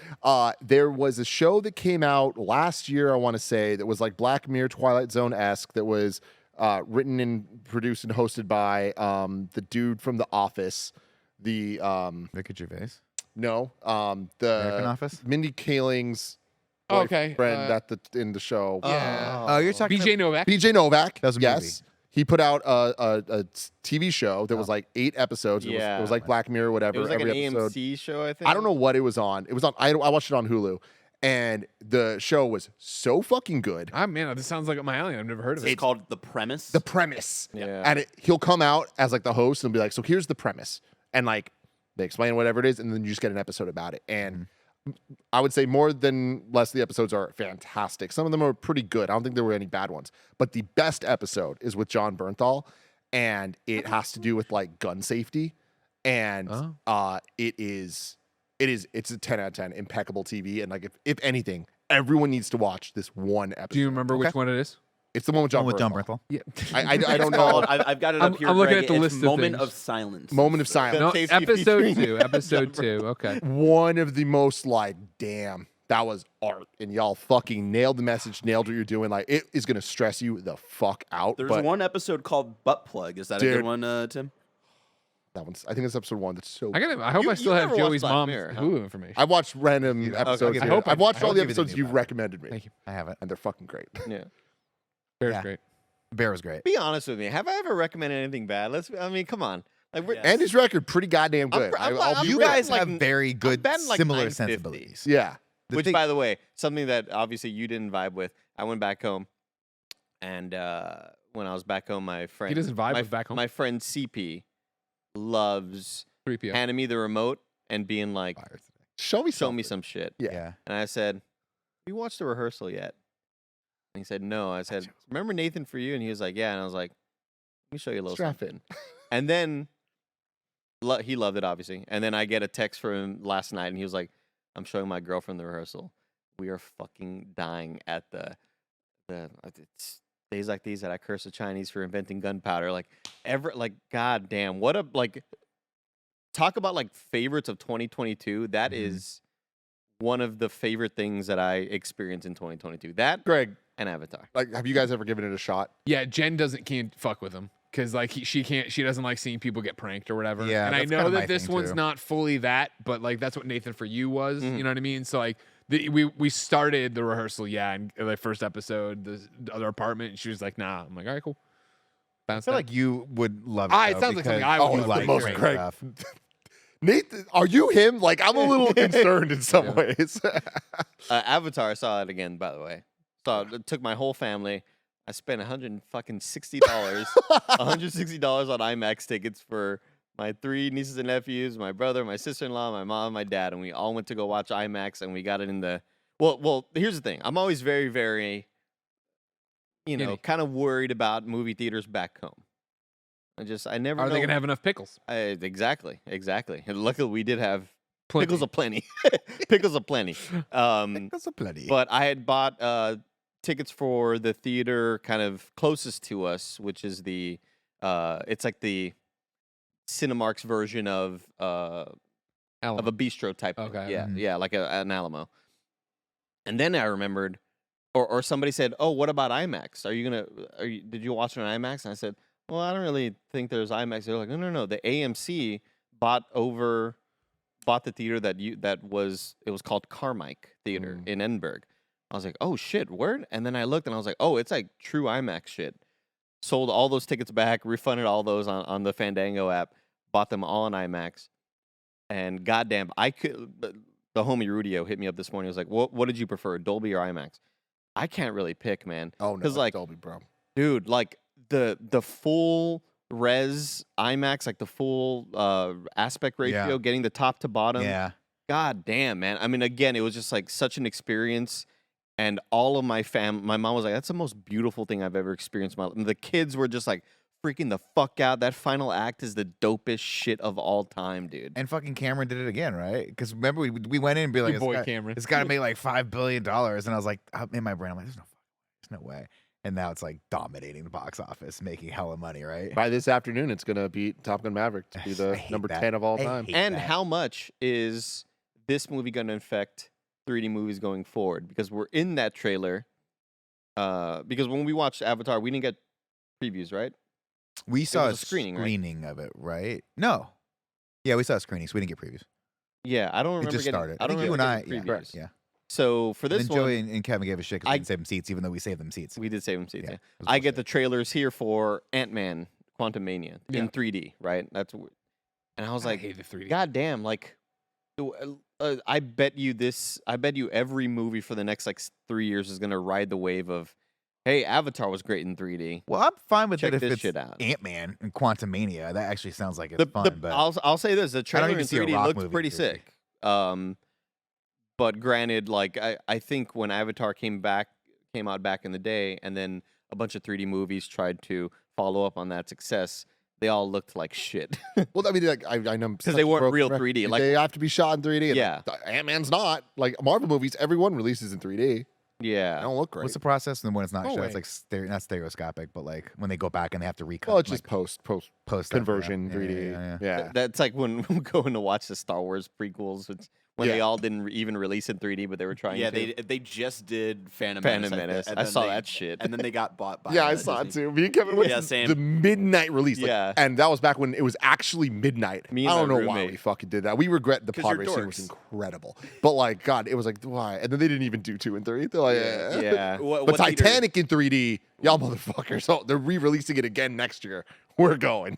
There was a show that came out last year, I want to say, that was like Black Mirror, Twilight Zone-esque, that was written and produced and hosted by the dude from The Office. The Ricky Gervais. no, American the Office. Mindy Kaling's Oh, okay, friend in the show. Yeah. Oh, you're talking. BJ Novak. BJ Novak. That was a yes. movie. He put out a TV show that was like 8 episodes. It Yeah. was like Black Mirror, whatever. It was like an every episode. AMC show, I think. I don't know what it was on. It was on. I watched it on Hulu, and the show was so fucking good. Ah, man, this sounds like up my alley. I've never heard of It's it. called The Premise. The premise, Yeah. and he'll come out as like the host and be like, "So here's the premise," and like they explain whatever it is, and then you just get an episode about it. And I would say more than less, the episodes are fantastic. Some of them are pretty good. I don't think there were any bad ones, but the best episode is with John Bernthal, and it has to do with like gun safety, and it's a 10 out of 10, impeccable TV, and like if anything, everyone needs to watch this one episode. Do you remember which one it is? It's the one with John with John Bernthal. Bernthal. Yeah. I don't It's know. called- I've got it I'm- up here. I'm looking Greg. at the It's list of Moment things. of Silence. Moment of silence. No, Safety episode featuring 2. Episode 2. Okay. One of the most like, damn, that was art, and y'all fucking nailed the message, nailed what you're doing. Like it is gonna stress you the fuck out. There's but one episode called Butt Plug. Is that a Dude. good one, Tim? that one's. I think it's episode 1. That's so. I hope You- I still you have never watched Joey's Black mom's Mirror, huh? Hulu information. I watched random episodes. give here. you- I've watched I all hope the give you the episodes new you've one. recommended me, Thank you. I have it. and they're fucking great. Yeah. Bear's Yeah. great. Bear was great. Be honest with me. Have I ever recommended anything bad? I mean, come on. Like we're Yes. Andy's record pretty goddamn I'm good. pr- I'm- I'll I'm be You real. real. guys like- have very good, betting like similar 950. sensibilities. Yeah. The Which, thing- by the way, something that obviously you didn't vibe with. I went back home, and when I was back home, my friend doesn't vibe my, with back home? My friend CP loves 3 p.m. handing me the remote and being like, Show me "Show something. me some shit." Yeah. yeah. And I said, "You watched the rehearsal yet?" And he said, "No." I said, "Remember Nathan for You?" And he was like, "Yeah." And I was like, "Let me show you a little Strap something." And then He loved it, obviously. And then I get a text from him last night, and he was like, "I'm showing my girlfriend the rehearsal. We are fucking dying at the it's days like these that I curse the Chinese for inventing gunpowder. Like goddamn, what a talk about like favorites of 2022. That is one of the favorite things that I experienced in 2022. That Greg, and Avatar. like, have you guys ever given it a shot? Yeah, Jen can't fuck with him because like she doesn't like seeing people get pranked or whatever. Yeah, and I that's know kinda my that this thing, one's too. not fully that, but like that's what Nathan for you was. Mhm. You know what I mean? So like we started the rehearsal, and the first episode, the other apartment, and she was like, "Nah." I'm like, "All right, cool." I Bounce feel down. like you would love it. It though, sounds like something because I would you love. like the most prank Greg. stuff. Nathan, are you him? Like, I'm a little concerned in some Yeah. ways. Avatar, I saw it again, by the way. It took my whole family. I spent $160, $160 on IMAX tickets for my 3 nieces and nephews, my brother, my sister-in-law, my mom, my dad, and we all went to go watch IMAX, and we got it in the. Well. Here's the thing. I'm always very, very, Giddy. kind of worried about movie theaters back home. I never. Are know. they gonna have enough pickles? Exactly. And luckily, we did have Plenty. pickles aplenty. Pickles aplenty. That's a plenty. But I had bought tickets for the theater kind of closest to us, which is the it's like the Cinemark's version of a bistro type. Okay. Yeah, Mhm. yeah, like an Alamo. And then I remembered, or somebody said, "Oh, what about IMAX? Did you watch it on IMAX?" And I said, "Well, I don't really think there's IMAX." They're like, "No. The AMC bought the theater it was called Carmike Theater in Edinburgh." I was like, "Oh shit, word?" And then I looked and I was like, "Oh, it's like true IMAX shit." Sold all those tickets back, refunded all those on the Fandango app, bought them all on IMAX, and goddamn, the homie Rudio hit me up this morning. He was like, "What did you prefer, Dolby or IMAX?" I can't really pick, man. Oh no, 'Cause, like, Dolby, bro. Dude, like the full res IMAX, like the full aspect ratio, Yeah. getting the top to bottom. yeah. God damn, man. I mean, again, it was just like such an experience. And all of my mom was like, "That's the most beautiful thing I've ever experienced in my life." And the kids were just like freaking the fuck out. That final act is the dopest shit of all time, dude. And fucking Cameron did it again, right? Because remember we went in and be like, Your boy Cameron. it's got to make like $5 billion, and I was like, in my brain, I'm like, there's no way. And now it's like dominating the box office, making hella money, right? By this afternoon, it's gonna beat Top Gun Maverick to be I the hate number that. 10 of all I time. hate And that. how much is this movie going to affect 3D movies going forward? Because we're in that trailer. Because when we watched Avatar, we didn't get previews, right? We saw was a screening, right? of it, right? No. Yeah, we saw a screening, so we didn't get previews. Yeah, I don't It remember just getting. started. I don't think you and remember I, getting yeah, previews. yeah. So for And this then one, Joey and Kevin gave a shit because we didn't save them seats, even though we saved them seats. we did save them seats. Yeah, Yeah. it was I get bullshit. the trailers here for Ant-Man: Quantumania Yeah. in 3D, right? And I was I like, hate the 3D. God damn, like, I bet you every movie for the next like 3 years is gonna ride the wave of, hey, Avatar was great in 3D. Well, I'm fine with Check it if this it's shit out. Ant-Man and Quantumania. That actually sounds like it's fun, but I'll say this: the trailer even in see a 3D Rock looked movie in pretty 3D. sick. But granted, like I think when Avatar came out back in the day, and then a bunch of 3D movies tried to follow up on that success, they all looked like shit. Well, I mean, like, I know Because they weren't real 3D. Like, they have to be shot in 3D. and Yeah. Ant-Man's not. Like Marvel movies, everyone releases in 3D. They yeah. don't look great. what's the process? And when it's not Oh, shot, it's wait. like not stereoscopic, but like when they go back and they have to recut. Well, it's just like, post post stuff, conversion yeah. 3D. Yeah. Yeah. That's like when we're going to watch the Star Wars prequels, when they Yeah. all didn't even release in 3D, but they were trying Yeah, to. they just did Phantom Phantom Menace. Menace. and I then saw they- that shit. And then they got bought by. Yeah, I saw it Disney. too. Me and Kevin went Yeah, to same. the midnight release. Like, Yeah. and that was back when it was actually midnight. Me and I don't my know why roommate. we fucking did that. We regret the 'Cause pod you're racing was dorks. incredible. But like, God, it was like, why? And then they didn't even do 2 and 3. They're like, eh. Yeah. What But theater- Titanic in 3D, y'all motherfuckers. Oh, they're re-releasing it again next year. We're going.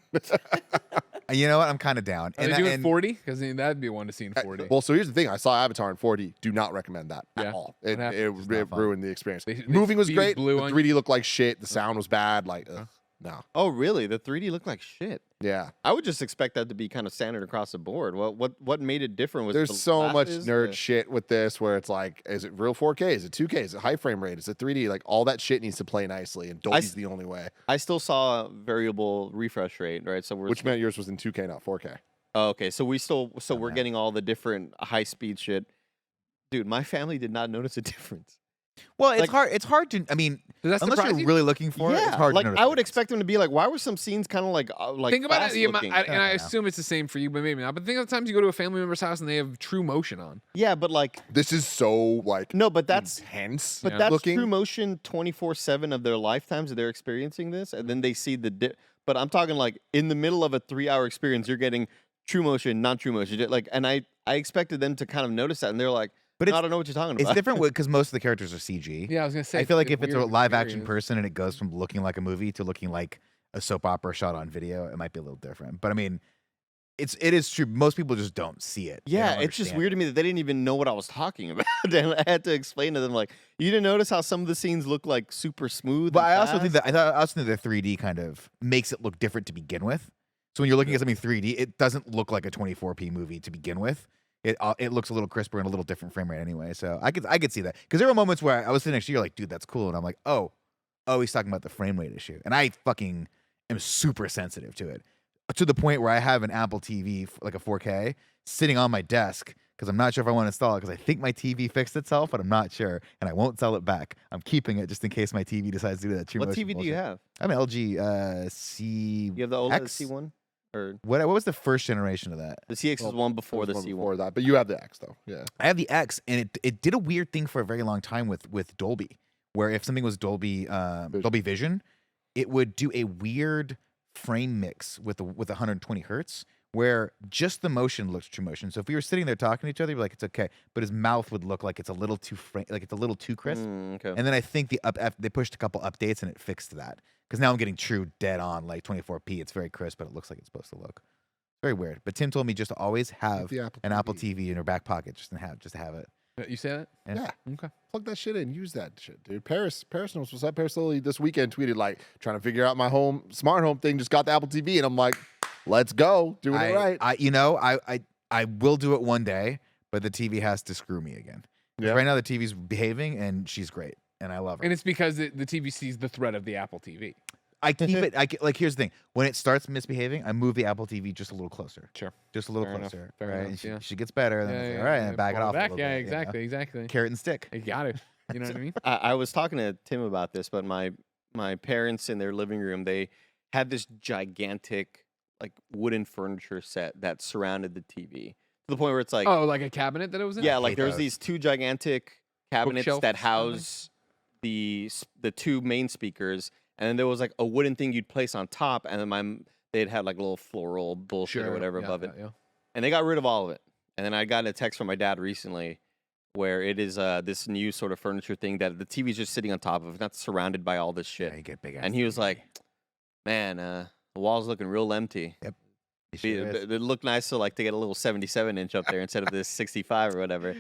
And you know what? I'm kind of down. Are they doing 40? Because that'd be one to see in 40. Well, so here's the thing. I saw Avatar in 4D. Do not recommend that Yeah. at all. What It happened? It's not it fun. ruined the experience. They Moving was speed great. blue The on 3D looked like shit. The sound was bad. Like, ugh, no. Oh, really? The 3D looked like shit. Yeah. I would just expect that to be kind of standard across the board. What made it different was There's the so much glasses, nerd the- shit with this where it's like, is it real 4K? Is it 2K? Is it high frame rate? Is it 3D? Like, all that shit needs to play nicely, and Dolby's the only way. I still saw variable refresh rate, right? So Which meant yours was in 2K, not 4K. Oh, okay, so we're that. getting all the different high speed shit. Dude, my family did not notice a difference. Well, it's Like- hard. It's hard to. I mean, Does that unless surprise you're you? really looking for it, it's hard. like to notice I the would difference. expect them to be like, why were some scenes kind of like Think about it, fast the amount, looking? and I Yeah. assume it's the same for you, but maybe not. But think of the times you go to a family member's house and they have True Motion on. Yeah, but like This is so like no, but that's intense. but Yeah. that's looking. True Motion 24/7 of their lifetimes that they're experiencing this, and then they see but I'm talking like in the middle of a 3-hour experience, you're getting True Motion, not True Motion. Like, and I expected them to kind of notice that, and they're like, But no, I it's- don't know what you're talking It's about. different because most of the characters are CG. Yeah, I was gonna say. I feel like if it's a weird live action experience. person and it goes from looking like a movie to looking like a soap opera shot on video, it might be a little different. But I mean, it is true. Most people just don't see it. They Yeah, don't it's just understand weird it. to me that they didn't even know what I was talking about. And I had to explain to them, like, you didn't notice how some of the scenes look like super smooth. But and I also think fast? that I also think that 3D kind of makes it look different to begin with. So when you're looking at something 3D, it doesn't look like a 24p movie to begin with. It looks a little crisper and a little different frame rate anyway. So I could see that because there were moments where I was sitting next to you, like, dude, that's cool, and I'm like, oh, he's talking about the frame rate issue, and I fucking am super sensitive to it, to the point where I have an Apple TV, like a 4K, sitting on my desk because I'm not sure if I want to install it because I think my TV fixed itself, but I'm not sure, and I won't sell it back. I'm keeping it just in case my TV decides to do that. True What motion TV do bullshit. you have? I have an LG C. You have the OLED X? C1? Or What was the first generation of that? the CX is one before the There was one C1. before that, but you have the X though. Yeah. I have the X, and it did a weird thing for a very long time with Dolby, where if something was Dolby Vision, it would do a weird frame mix with 120 hertz, where just the motion looks true motion. So if we were sitting there talking to each other, you'd be like, it's okay, but his mouth would look like it's a little too like it's a little too crisp. Okay. And then I think they pushed a couple updates and it fixed that. Because now I'm getting true dead on like 24p. It's very crisp, but it looks like it's supposed to look. Very weird. But Tim told me just to always have The Apple an Apple TV. TV in your back pocket, just to have it. You say that? Yeah. Okay. Plug that shit in. Use that shit, dude. Paris knows what's up. Paris literally this weekend tweeted like trying to figure out my smart home thing. Just got the Apple TV, and I'm like, let's go, doing it right. I will do it one day, but the TV has to screw me again. 'Cause Yeah. Right now the TV's behaving and she's great and I love her. And it's because the TV sees the threat of the Apple TV. I keep it. Like here's the thing: when it starts misbehaving, I move the Apple TV just a little closer. Sure. Just a little Fair enough, closer. fair right? enough, And she, yeah. she gets better. Then I say, all right, and back it pull off. back. A little Yeah, bit, you know? exactly. Carrot and stick. You got it. You know what I mean? I was talking to Tim about this, but my parents in their living room, they had this gigantic like wooden furniture set that surrounded the TV to the point where it's like, Oh, like a cabinet that it was in? yeah, I like hate there's those. these two gigantic cabinets Bookshelf that or something? house the two main speakers, and then there was like a wooden thing you'd place on top, and then they'd had like a little floral bullshit or whatever yeah, above it, yeah. and they got rid of all of it. And then I got a text from my dad recently where it is this new sort of furniture thing that the TV's just sitting on top of, not surrounded by all this shit. Yeah, you get big. And he was like, "Man, the wall's looking real empty. It looked nice to get a little 77-inch up there instead of this 65 or whatever."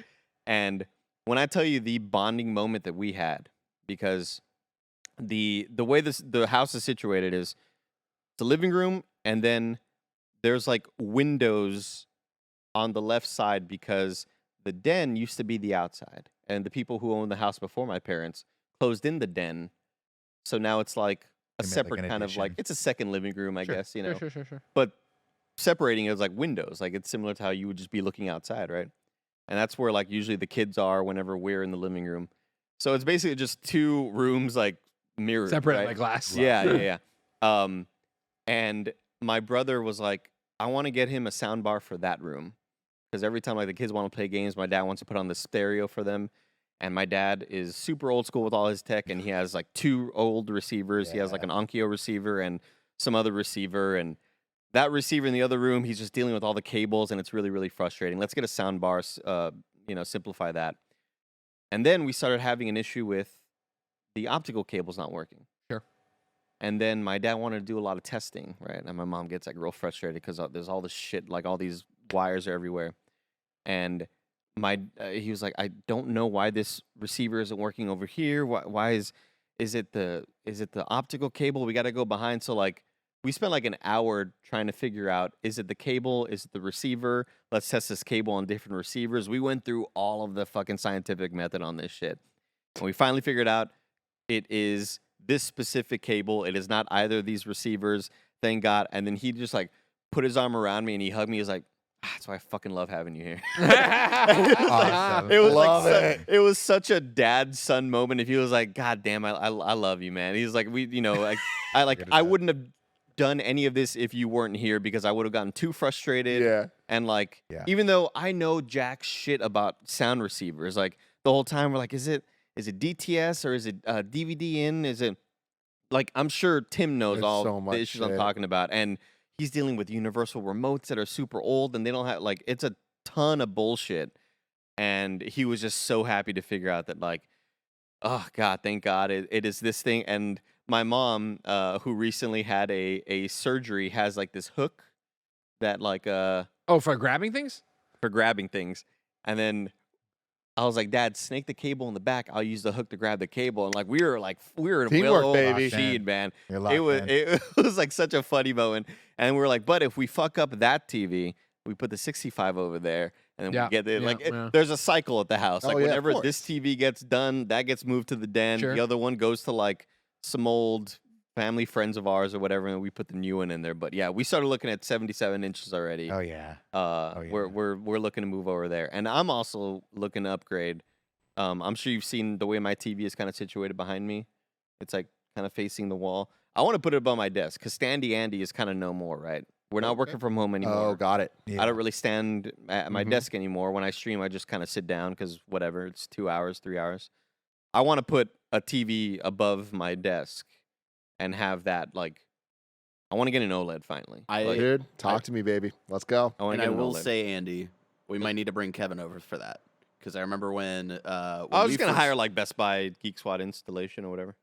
And when I tell you the bonding moment that we had, because the way the house is situated is the living room, and then there's like windows on the left side because the den used to be the outside, and the people who owned the house before my parents closed in the den, so now it's like a They made, like, separate an kind of like addition. it's a second living room, I Sure, guess, you know. Sure. But separating it is like windows, like it's similar to how you would just be looking outside, right? And that's where like usually the kids are whenever we're in the living room. So it's basically just two rooms like mirrored, Separated right? by glass. Yeah. And my brother was like, I want to get him a sound bar for that room. Because every time like the kids want to play games, my dad wants to put on the stereo for them. And my dad is super old school with all his tech, and he has like two old receivers. He has like an Onkyo receiver and some other receiver, and that receiver in the other room, he's just dealing with all the cables, and it's really, really frustrating. Let's get a sound bar, simplify that. And then we started having an issue with the optical cables not working. Sure. And then my dad wanted to do a lot of testing, right? And my mom gets like real frustrated because there's all this shit, like all these wires are everywhere. And he was like, I don't know why this receiver isn't working over here. Why is it the optical cable? We got to go behind. So like we spent like an hour trying to figure out, is it the cable? Is it the receiver? Let's test this cable on different receivers. We went through all of the fucking scientific method on this shit. And we finally figured out it is this specific cable. It is not either of these receivers. Thank God. And then he just like put his arm around me and he hugged me. He was like, that's why I fucking love having you here. Awesome. It was Love like it. it was such a dad son moment. If he was like, God damn, I love you, man. He's like, I wouldn't have done any of this if you weren't here because I would have gotten too frustrated. Yeah. And like, even though I know jack shit about sound receivers, like the whole time we're like, is it DTS or is it DVD in? Is it like I'm sure Tim knows There's all so the much issues I'm shit. talking about, and he's dealing with universal remotes that are super old and they don't have like it's a ton of bullshit. And he was just so happy to figure out that like, oh God, thank God it is this thing. And my mom, who recently had a surgery, has like this hook that like for grabbing things? for grabbing things. And then I was like, Dad, snake the cable in the back. I'll use the hook to grab the cable. And like we were Teamwork, well baby. machine, man. You're locked in. It was like such a funny moment. And we were like, but if we fuck up that TV, we put the 65 over there, and then we get it. There's a cycle at the house. Like Oh, yeah, of whenever course. this TV gets done, that gets moved to the den. Sure. The other one goes to like some old family friends of ours or whatever, and we put the new one in there. But yeah, we started looking at 77 inches already. Oh yeah. We're looking to move over there, and I'm also looking to upgrade. I'm sure you've seen the way my TV is kind of situated behind me. It's like kind of facing the wall. I want to put it above my desk because Standy Andy is kind of no more, right? We're not working from home anymore. Oh, got it. Yeah. I don't really stand at my desk anymore. When I stream, I just kind of sit down because whatever, it's 2 hours, 3 hours. I want to put a TV above my desk and have that like. I want to get an OLED finally. Dude, talk to me, baby. Let's go. I want And to I get an will OLED. say, Andy, we might need to bring Kevin over for that because I remember when I was just gonna hire like Best Buy Geek Squad installation or whatever.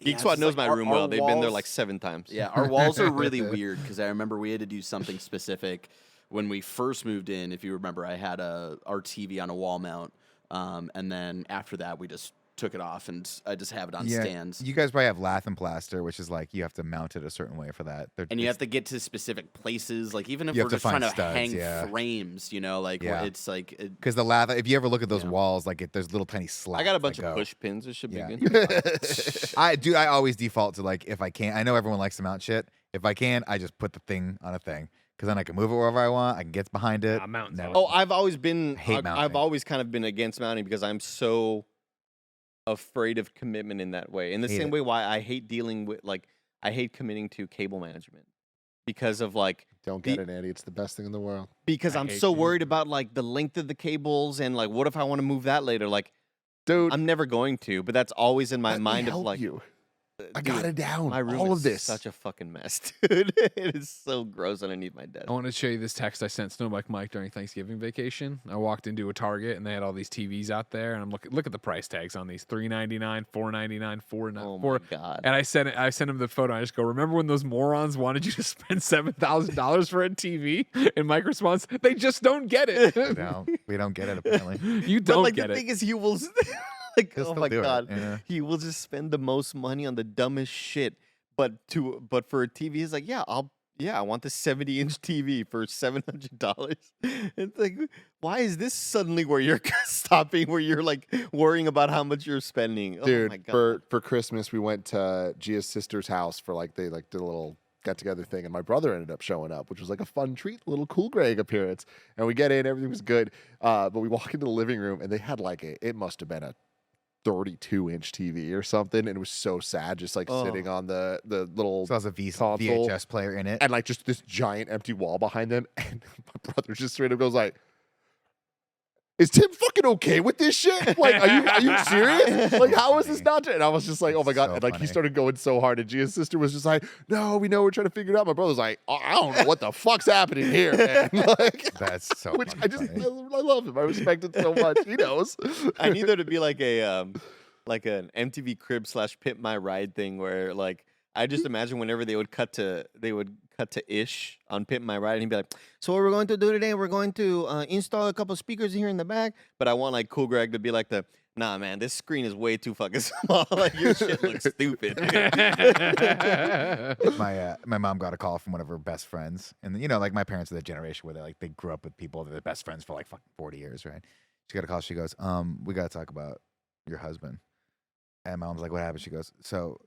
Geek Squad knows my room well. They've been there like 7 times. Yeah, our walls are really weird because I remember we had to do something specific when we first moved in. If you remember, I had our TV on a wall mount, and then after that, we just took it off and I just have it on stands. You guys probably have lath and plaster, which is like you have to mount it a certain way for that. And you have to get to specific places, like even if You we're have to just trying to find studs, hang frames, you know, like it's like because the lath. If you ever look at those walls, like there's little tiny slats. I got a bunch that of go. push pins. It should be Yeah. good. I always default to like if I can. I know everyone likes to mount shit. If I can, I just put the thing on a thing because then I can move it wherever I want. I can get behind it. Mountains. Never- Oh, I've always been. Hate mounting. I've always kind of been against mounting because I'm so afraid of commitment in that way. In the Hate same it. way, why I hate dealing with like I hate committing to cable management because of like Don't get it, Andy. It's the best thing in the world. because I I'm hate so you. worried about like the length of the cables and like what if I want to move that later? Like Dude, I'm never going to, but that's always in my let me mind of help like you. I dude, got it down. my room All is of this. such a fucking mess, dude. It is so gross underneath my desk. I want to show you this text I sent Snowbike Mike during Thanksgiving vacation. I walked into a Target and they had all these TVs out there, and I'm look at the price tags on these: $399, $499, Oh my $4. god. And I sent him the photo. I just go, remember when those morons wanted you to spend $7,000 for a TV? And Mike responds, they just don't get it. No, we don't get it apparently. You But don't like get the it. thing is, he will like, He'll oh still my do it, god, yeah. he will just spend the most money on the dumbest shit. But for a TV, he's like, I want the 70-inch TV for $700. It's like, why is this suddenly where you're stopping? Where you're like worrying about how much you're spending? Oh Dude, my god. for Christmas, we went to Gia's sister's house for like they like did a little get together thing, and my brother ended up showing up, which was like a fun treat, little cool Greg appearance. And we get in, everything was good. But we walk into the living room, and they had like it must have been a 32-inch TV or something, and it was so sad, just like sitting on the little So it has a console. VHS player in it. and like just this giant empty wall behind them. And my brother just straight up goes like, "Is Tim fucking okay with this shit? Like, are you serious? Like, how is this not?" And I was just like, "Oh my god!" So And like he funny. started going so hard, and Gia's sister was just like, "No, we know, we're trying to figure it out." My brother's like, "I don't know what the fuck's happening here, man." Like, That's so which fucking I just funny. I love him. I respect it so much. He knows. I need there to be like a like an MTV Crib / Pimp My Ride thing where like I just imagine whenever they would cut to Ish on Pimp My Ride and he'd be like, so what we're going to do today, we're going to install a couple speakers here in the back, but I want like Cool Greg to be like nah man, this screen is way too fucking small. Like your shit looks stupid. My mom got a call from one of her best friends, and you know, like my parents are the generation where they grew up with people that are best friends for like fucking 40 years, right? She got a call. She goes, we got to talk about your husband. And my mom's like, what happened? She goes, so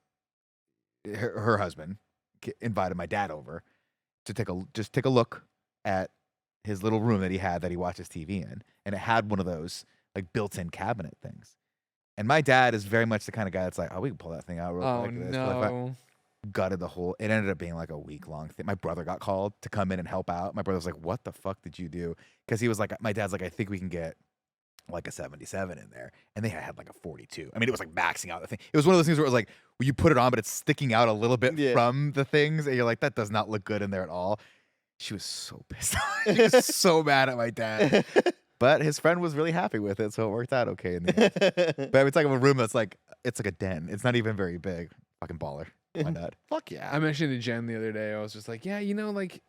her husband invited my dad over, to take a look at his little room that he had that he watches TV in, and it had one of those like built-in cabinet things. And my dad is very much the kind of guy that's like, oh, we can pull that thing out real Oh quick. no. Gutted the whole. It ended up being like a week-long thing. My brother got called to come in and help out. My brother was like, "What the fuck did you do?" Because he was like, my dad's like, "I think we can get like a 77 in there," and they had like a 42. I mean, it was like maxing out the thing. It was one of those things where it was like, well, you put it on, but it's sticking out a little bit from the things, and you're like, that does not look good in there at all. She was so pissed off. She was so mad at my dad. But his friend was really happy with it, so it worked out okay in the end. But it's like a room that's like, it's like a den. It's not even very big. Fucking baller. Why not? Fuck yeah. I mentioned to Jen the other day, I was just like, yeah, you know, like,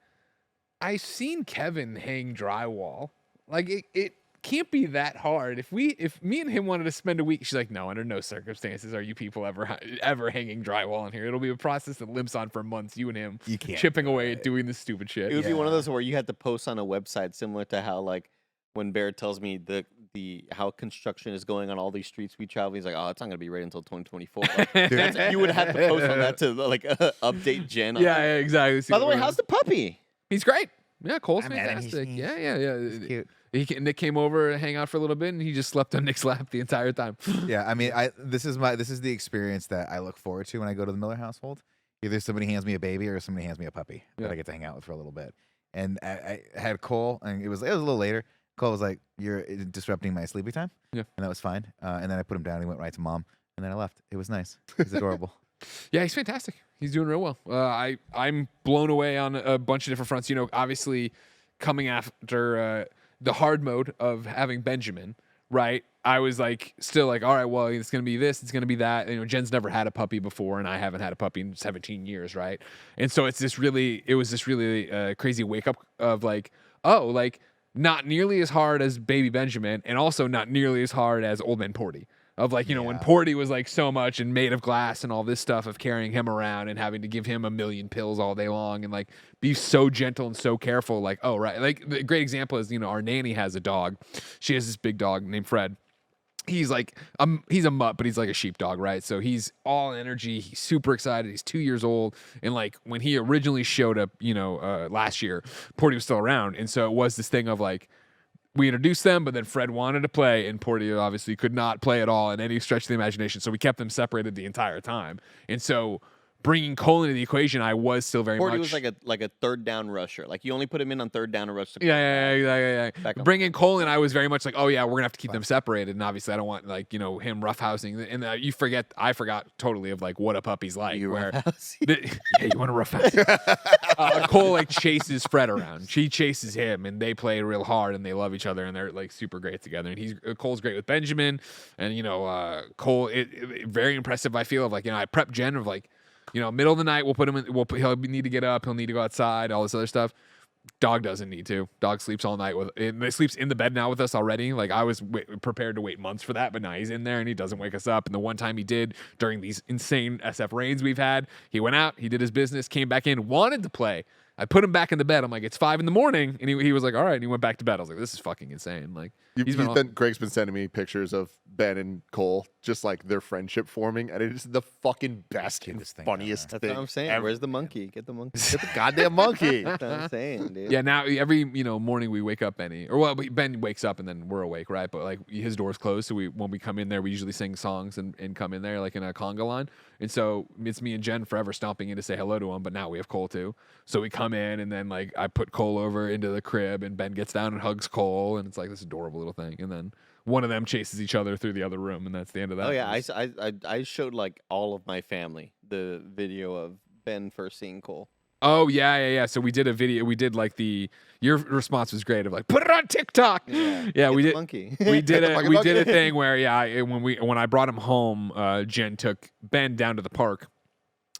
I've seen Kevin hang drywall. Like, it can't be that hard. If me and him wanted to spend a week, she's like, no, under no circumstances are you people ever hanging drywall in here. It'll be a process that limps on for months, you and him You can't chipping do away it. at doing this stupid shit. It would be one of those where you had to post on a website, similar to how like when Bear tells me the how construction is going on all these streets we travel. He's like, oh, it's not gonna be ready until 2024. Like, you would have to post on that to like update Jen. Yeah, exactly. See By the what way, we're how's the puppy? He's great. Yeah, Cole's I met him. fantastic. He's Yeah. cute. Nick came over to hang out for a little bit, and he just slept on Nick's lap the entire time. Yeah, I mean, this is the experience that I look forward to when I go to the Miller household. Either somebody hands me a baby or somebody hands me a puppy that I get to hang out with for a little bit. And I had Cole, and it was a little later. Cole was like, "You're disrupting my sleepy time," and that was fine. And then I put him down. He went right to mom, and then I left. It was nice. He's adorable. Yeah, he's fantastic. He's doing real well. I'm blown away on a bunch of different fronts. You know, obviously coming after the hard mode of having Benjamin, right? I was like, still like, all right, well, it's going to be this, it's going to be that. You know, Jen's never had a puppy before, and I haven't had a puppy in 17 years, right? And so it was this really crazy wake up of like, oh, like not nearly as hard as baby Benjamin, and also not nearly as hard as old man Porty. Of like, you know, when Porty was like so much and made of glass and all this stuff of carrying him around and having to give him a million pills all day long and like be so gentle and so careful. Like, oh, right. Like the great example is, you know, our nanny has a dog. She has this big dog named Fred. He's like, he's a mutt, but he's like a sheepdog, right? So he's all energy. He's super excited. He's 2 years old. And like when he originally showed up, you know, last year, Porty was still around. And so it was this thing of like, we introduced them, but then Fred wanted to play, and Porty obviously could not play at all in any stretch of the imagination. So we kept them separated the entire time. And so bringing Cole into the equation, I was still very Porty much... was like a third down rusher. Like you only put him in on third down and rush. Yeah. Back up. Bringing Cole in, I was very much like, oh yeah, we're gonna have to keep them separated, and obviously I don't want like, you know, him roughhousing. And I forgot totally of like what a puppy's like. You where roughhouse? you want to roughhouse? Cole like chases Fred around. She chases him, and they play real hard, and they love each other, and they're like super great together. And Cole's great with Benjamin, and you know, Cole, very impressive. I feel of like, you know, I prep Jen of like, you know, middle of the night, we'll put him in, he'll need to get up, he'll need to go outside, all this other stuff. Dog doesn't need to. Dog sleeps all night he sleeps in the bed now with us already. Like I was prepared to wait months for that, but now he's in there and he doesn't wake us up. And the one time he did during these insane SF rains we've had, he went out, he did his business, came back in, wanted to play. I put him back in the bed. I'm like, it's 5 a.m. And he was like, all right. And he went back to bed. I was like, this is fucking insane. Like, Greg's been sending me pictures of Ben and Cole, just like their friendship forming, and it is the fucking best and funniest That's thing. what I'm saying. ever. Where's the monkey? Get the monkey. Get the goddamn monkey. That's what I'm saying, dude. yeah, now every, you know, morning we wake up Ben wakes up and then we're awake, right? But like his door's closed. So when we come in there, we usually sing songs and come in there like in a conga line. And so it's me and Jen forever stomping in to say hello to him. But now we have Cole too. So we come in and then like I put Cole over into the crib and Ben gets down and hugs Cole. And it's like this adorable little thing. And then one of them chases each other through the other room, and that's the end of that. Oh yeah, I showed like all of my family the video of Ben first seeing Cole. Oh yeah. So we did a video. We did like your response was great of like put it on TikTok. Yeah, we did. Monkey. We did a thing where when I brought him home, Jen took Ben down to the park,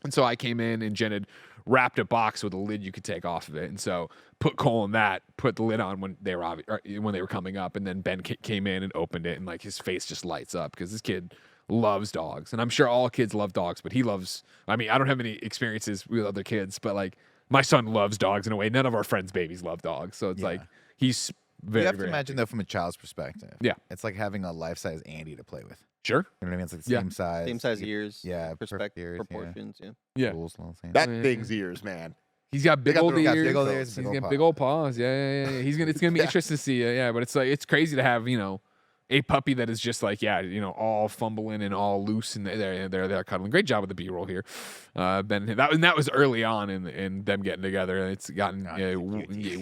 and so I came in and Jen had wrapped a box with a lid you could take off of it, and so put Cole in that, put the lid on when they were coming up, and then Ben came in and opened it, and like his face just lights up because this kid loves dogs, and I'm sure all kids love dogs, but he loves. I mean, I don't have any experiences with other kids, but like my son loves dogs in a way none of our friends' babies love dogs, so it's like he's very. You have to very imagine though, from a child's perspective. Yeah, it's like having a life-size Andy to play with. Sure. You know what I mean? It's like the same size ears. Yeah, perspective, ears, proportions. Yeah. Rules and all the same. That thing's ears, man. He's got big got old the- got ears. big old ears, He's big old got paws. big old paws. Yeah. It's gonna be interesting to see. Yeah, but it's like it's crazy to have a puppy that is just like all fumbling and all loose and they're cuddling. Great job with the B-roll here. Ben, that was early on in them getting together. And it's gotten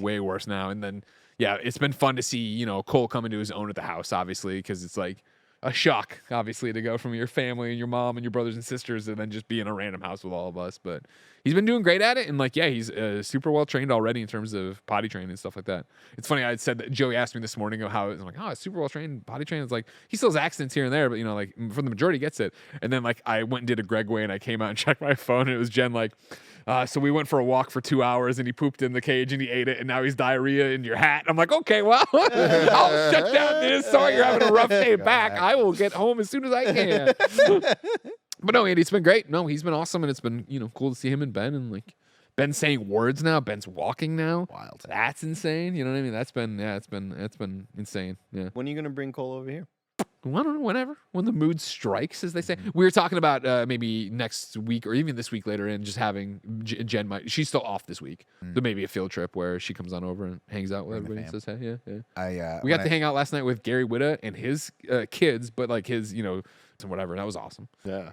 way worse now. And then it's been fun to see Cole come into his own at the house, obviously, because it's like a shock, obviously, to go from your family and your mom and your brothers and sisters and then just be in a random house with all of us. But he's been doing great at it. And he's super well trained already in terms of potty training and stuff like that. It's funny. I said that Joey asked me this morning how I'm like, it's super well trained potty training. It's like, he still has accidents here and there, but for the majority gets it. And then I went and did a Greg way and I came out and checked my phone and it was Jen so we went for a walk for 2 hours and he pooped in the cage and he ate it and now he's diarrhea in your hat. I'm like, okay, well, I'll shut down this. Sorry, you're having a rough day back. I will get home as soon as I can. But no, Andy, it's been great. No, he's been awesome, and it's been cool to see him and Ben, and Ben's saying words now. Ben's walking now. Wild. That's insane. You know what I mean? That's been it's been insane. Yeah. When are you gonna bring Cole over here? I don't know. Whenever, when the mood strikes, as they say. We were talking about maybe next week or even this week later, and just having Jen. She's still off this week, so maybe a field trip where she comes on over and hangs out with everybody and says, "Hey, yeah." We got to hang out last night with Gary Witta and his kids, but his and whatever. That was awesome. Yeah.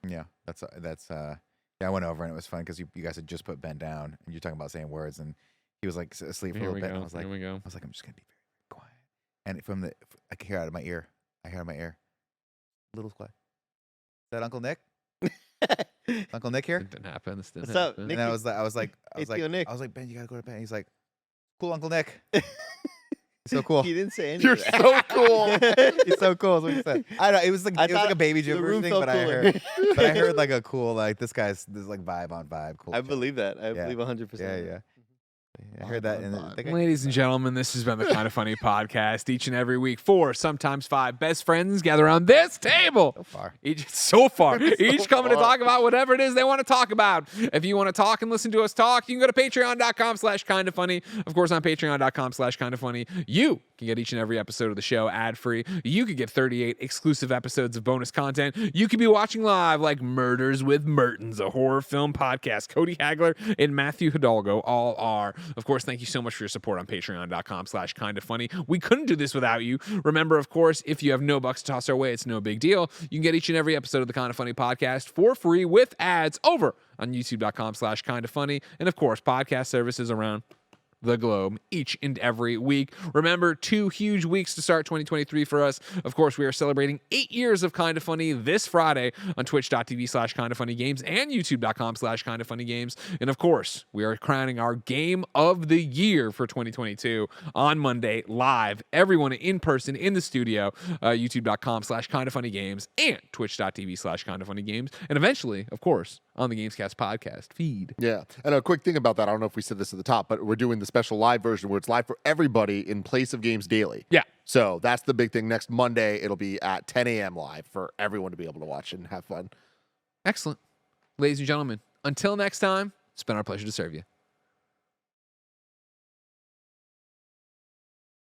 Yeah, that's I went over and it was fun because you guys had just put Ben down and you're talking about saying words and he was asleep for a Here little we bit. go. And I was like, Here we go. I'm just gonna be very quiet. And I can hear out of my ear. I hear out of my ear. Little quiet. Is that Uncle Nick? Uncle Nick here? It didn't happen. This didn't What's up, happen. Nick? And I was like, Hey, Tio Nick. Ben, you gotta go to bed. He's like, cool, Uncle Nick. He's so cool. He didn't say anything. You're so cool. He's so cool. Is what he said. I don't know. It was like a baby the gibberish room thing, felt but cooler. I heard like a cool this vibe on vibe. Cool. I chat. believe that. I Yeah. believe 100%. Yeah. I heard that. And I think Ladies and gentlemen, this has been the Kind of Funny podcast. Each and every week, 4, sometimes 5 best friends gather around this table. so far. Each coming to talk about whatever it is they want to talk about. If you want to talk and listen to us talk, you can go to patreon.com/kindafunny. Of course, on patreon.com/kindafunny, you can get each and every episode of the show ad-free. You could get 38 exclusive episodes of bonus content. You could be watching live like Murders with Mertens, a horror film podcast. Cody Hagler and Matthew Hidalgo all are. Of course, thank you so much for your support on patreon.com/kindafunny. We couldn't do this without you. Remember, of course, if you have no bucks to toss our way, it's no big deal. You can get each and every episode of the Kind of Funny podcast for free with ads over on youtube.com/kindafunny. And of course, podcast services around the globe each and every week. Remember, 2 huge weeks to start 2023 for us. Of course, we are celebrating 8 years of Kinda Funny this Friday on twitch.tv/kindafunnygames and youtube.com/kindafunnygames. And of course, we are crowning our game of the year for 2022 on Monday, live, everyone in person in the studio, youtube.com/kindafunnygames and twitch.tv/kindafunnygames. And eventually, of course, on the Gamescast podcast feed. Yeah. And a quick thing about that, I don't know if we said this at the top, but we're doing the special live version where it's live for everybody in place of Games Daily. Yeah. So that's the big thing. Next Monday, it'll be at 10 a.m. live for everyone to be able to watch and have fun. Excellent. Ladies and gentlemen, until next time, it's been our pleasure to serve you.